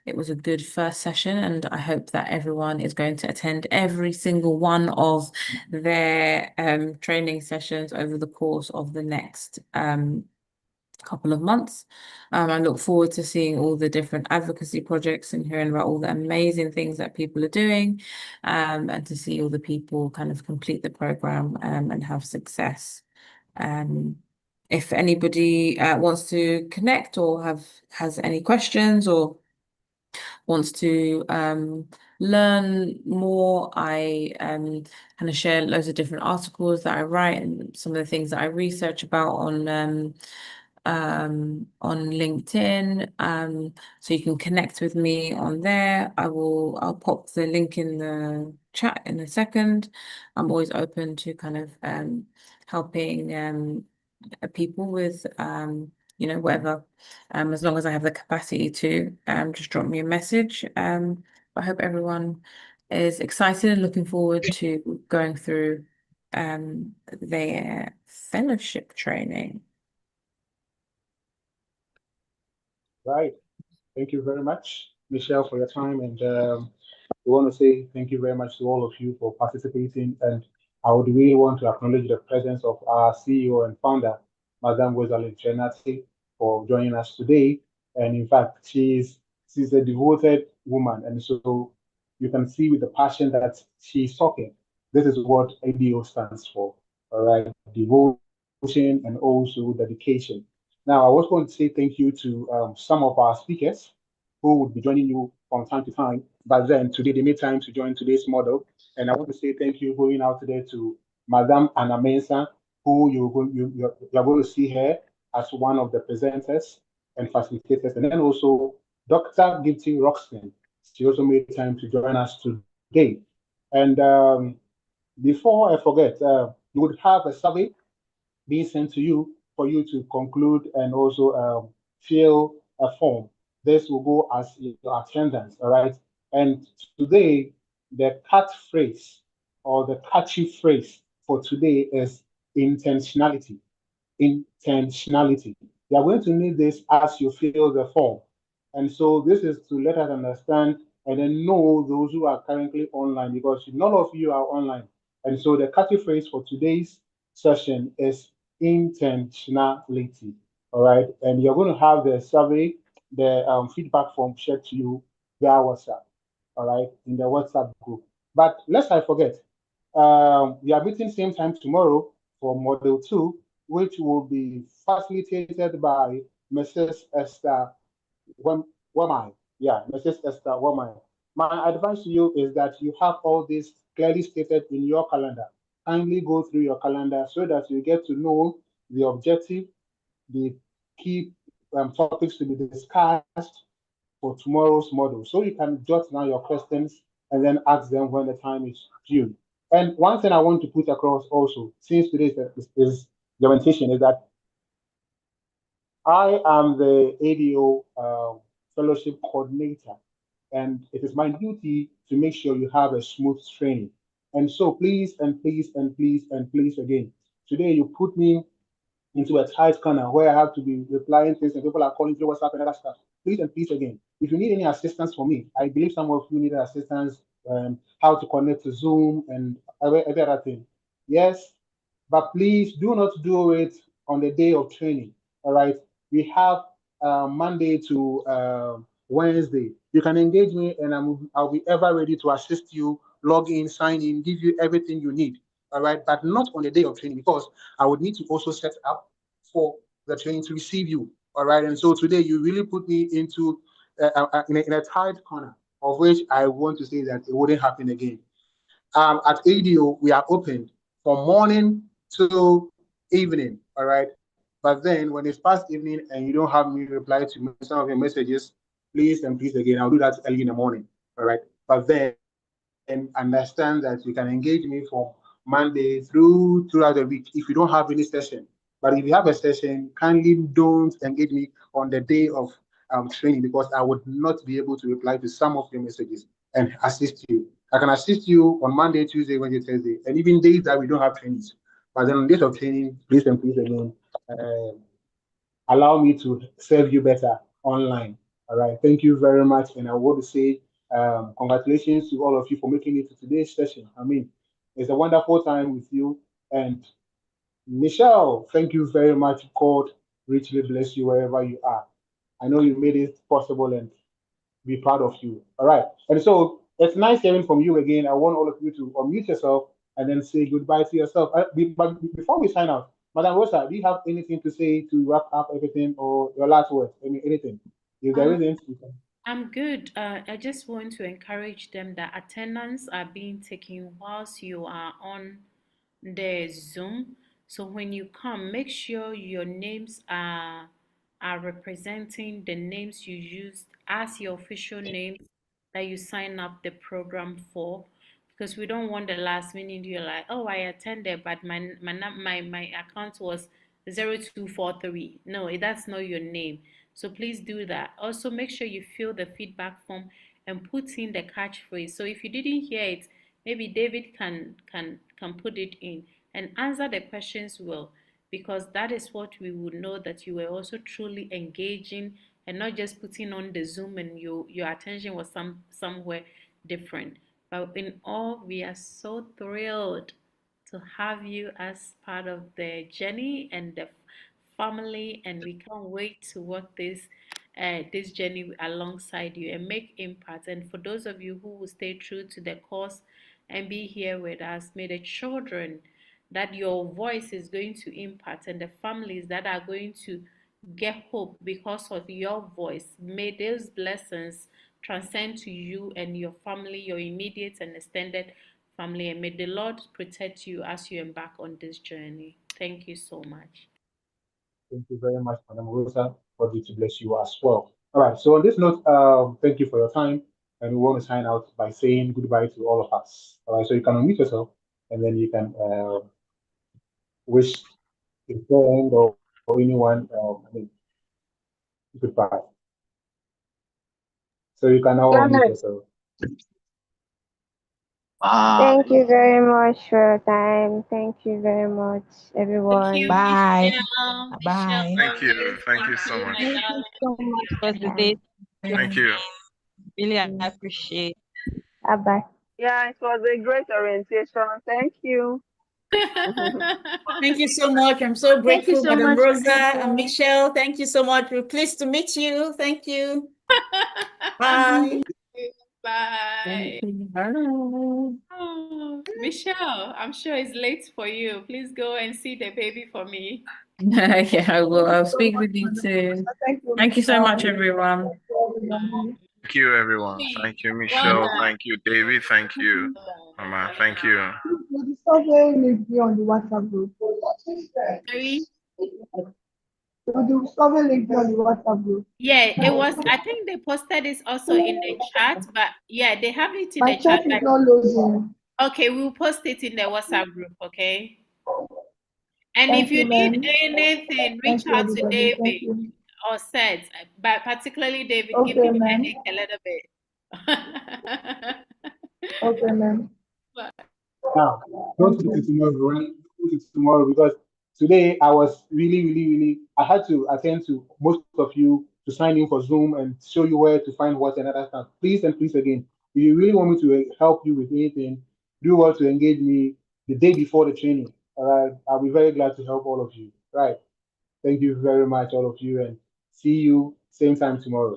it was a good first session, and I hope that everyone is going to attend every single one of their training sessions over the course of the next couple of months. I look forward to seeing all the different advocacy projects and hearing about all the amazing things that people are doing, and to see all the people kind of complete the program and have success. If anybody wants to connect or has any questions or wants to learn more, I kind of share loads of different articles that I write and some of the things that I research about on LinkedIn, so you can connect with me on there. I'll pop the link in the chat in a second. I'm always open to kind of helping people with whatever. As long as I have the capacity to, just drop me a message. I hope everyone is excited and looking forward to going through their fellowship training.
Right. Thank you very much, Michelle, for your time. And we want to say thank you very much to all of you for participating. And I would really want to acknowledge the presence of our CEO and founder, Madame Rosalind Chenati, for joining us today. And in fact, she's a devoted woman. And so you can see with the passion that she's talking, this is what ADO stands for. All right. Devotion and also dedication. Now, I was going to say thank you to some of our speakers who would be joining you from time to time. But then today they made time to join today's model. And I want to say thank you going out today to Madame Anna Mensah, who you're going to see her as one of the presenters and facilitators. And then also Dr. Gifty Roxton. She also made time to join us today. And before I forget, you would have a survey being sent to you for you to conclude and also fill a form. This will go as your attendance, all right? And today, the catchphrase or the catchy phrase for today is intentionality. Intentionality. You are going to need this as you fill the form. And so this is to let us understand and then know those who are currently online, because none of you are online. And so the catchy phrase for today's session is intentionality. All right. And you're going to have the survey, the feedback form shared to you via WhatsApp. All right. In the WhatsApp group. But lest I forget, we are meeting same time tomorrow for Model 2, which will be facilitated by Mrs. Esther Wamai. Yeah, Mrs. Esther Wamai. My advice to you is that you have all this clearly stated in your calendar. Kindly go through your calendar so that you get to know the objective, the key topics to be discussed for tomorrow's model. So you can jot down your questions and then ask them when the time is due. And one thing I want to put across also, since today is the orientation, is that I am the ADO fellowship coordinator, and it is my duty to make sure you have a smooth training. And so please, and please, and please, and please again, today you put me into a tight corner where I have to be replying things and people are calling through WhatsApp and other stuff. Please and please again, if you need any assistance from me, I believe some of you need assistance, how to connect to Zoom and every other thing. Yes, but please do not do it on the day of training. All right, we have Monday to Wednesday. You can engage me and I'll be ever ready to assist you, log in, sign in, give you everything you need. All right, but not on the day of training, because I would need to also set up for the training to receive you. All right, and so today you really put me into in a tight corner, of which I want to say that it wouldn't happen again. At ADO, we are open from morning to evening. All right, but then when it's past evening and you don't have me reply to some of your messages, please and please again, I'll do that early in the morning. All right, but then understand that you can engage me from Monday throughout the week if you don't have any session. But if you have a session, kindly don't engage me on the day of training, because I would not be able to reply to some of your messages and assist you. I can assist you on Monday, Tuesday, Wednesday, Thursday, and even days that we don't have trainings. But then on days of training, please and please again, allow me to serve you better online. All right. Thank you very much. And I want to say congratulations to all of you for making it to today's session. I mean, it's a wonderful time with you. And Michelle, thank you very much. God richly bless you wherever you are. I know you made it possible and be proud of you. All right. And so it's nice hearing from you again. I want all of you to unmute yourself and then say goodbye to yourself. But before we sign out, Madam Rosa, do you have anything to say to wrap up everything, or your last words? I mean, anything. If there isn't, you can.
I'm good. I just want to encourage them that attendance are being taken whilst you are on the Zoom. So when you come, make sure your names are representing the names you used as your official names that you sign up the program for, because we don't want the last minute you're like, oh, I attended, but my account was 0243. No, that's not your name. So please do that. Also, make sure you fill the feedback form and put in the catchphrase. So if you didn't hear it, maybe David can put it in and answer the questions well, because that is what we would know that you were also truly engaging and not just putting on the Zoom and your attention was somewhere different. But in all, we are so thrilled to have you as part of the journey and the family, and we can't wait to work this journey alongside you and make impact. And for those of you who will stay true to the course and be here with us, may the children that your voice is going to impact and the families that are going to get hope because of your voice, may those blessings transcend to you and your family, your immediate and extended family, and may the Lord protect you as you embark on this journey. Thank you so much.
Thank you very much, Madam Rosa. God to bless you as well. All right. So on this note, thank you for your time, and we want to sign out by saying goodbye to all of us. All right. So you can unmute yourself, and then you can wish a friend or anyone goodbye. So you can now unmute yourself.
Thank you very much for your time. Thank you very much, everyone.
Thank you,
Bye.
Michelle.
Bye.
Thank you. Thank you so much.
Thank you so much
For the day.
Thank you.
Really appreciate.
Bye-bye.
Yeah, it was a great orientation. Thank you.
Thank you so much. I'm so
Thank you
grateful,
so
Madam
much,
Rosa
Michelle.
and Michelle. Thank you so much. We're pleased to meet you. Thank you. Bye.
Bye.
Bye.
Oh, Michelle, I'm sure it's late for you. Please go and see the baby for me.
Yeah, I will. I'll speak with you soon. Thank you so much, everyone.
Thank you, everyone. Thank you, Michelle.
done.
Thank you, David. Thank you, Mama. Thank you.
Will the survey link be on the WhatsApp group?
Sorry?
Will the survey link be on the WhatsApp group?
Yeah, it was. I think they posted this also in the chat, but yeah, they have it in
My
the chat.
chat is
But
not loading.
okay, we'll post it in the WhatsApp group, okay? And
Thank
if you
you,
need
ma'am.
anything, reach
Thank you,
out to
everybody. Thank
David
you.
or Seth, but particularly David, give
Okay,
him a
ma'am.
headache a little bit.
Okay, ma'am.
Now, don't put it tomorrow, right? Put it tomorrow because today I was really, I had to attend to most of you to sign in for Zoom and show you where to find what and other stuff. Please and please again, if you really want me to help you with anything, do want to engage me the day before the training. All right. I'll be very glad to help all of you. Right. Thank you very much, all of you, and see you same time tomorrow.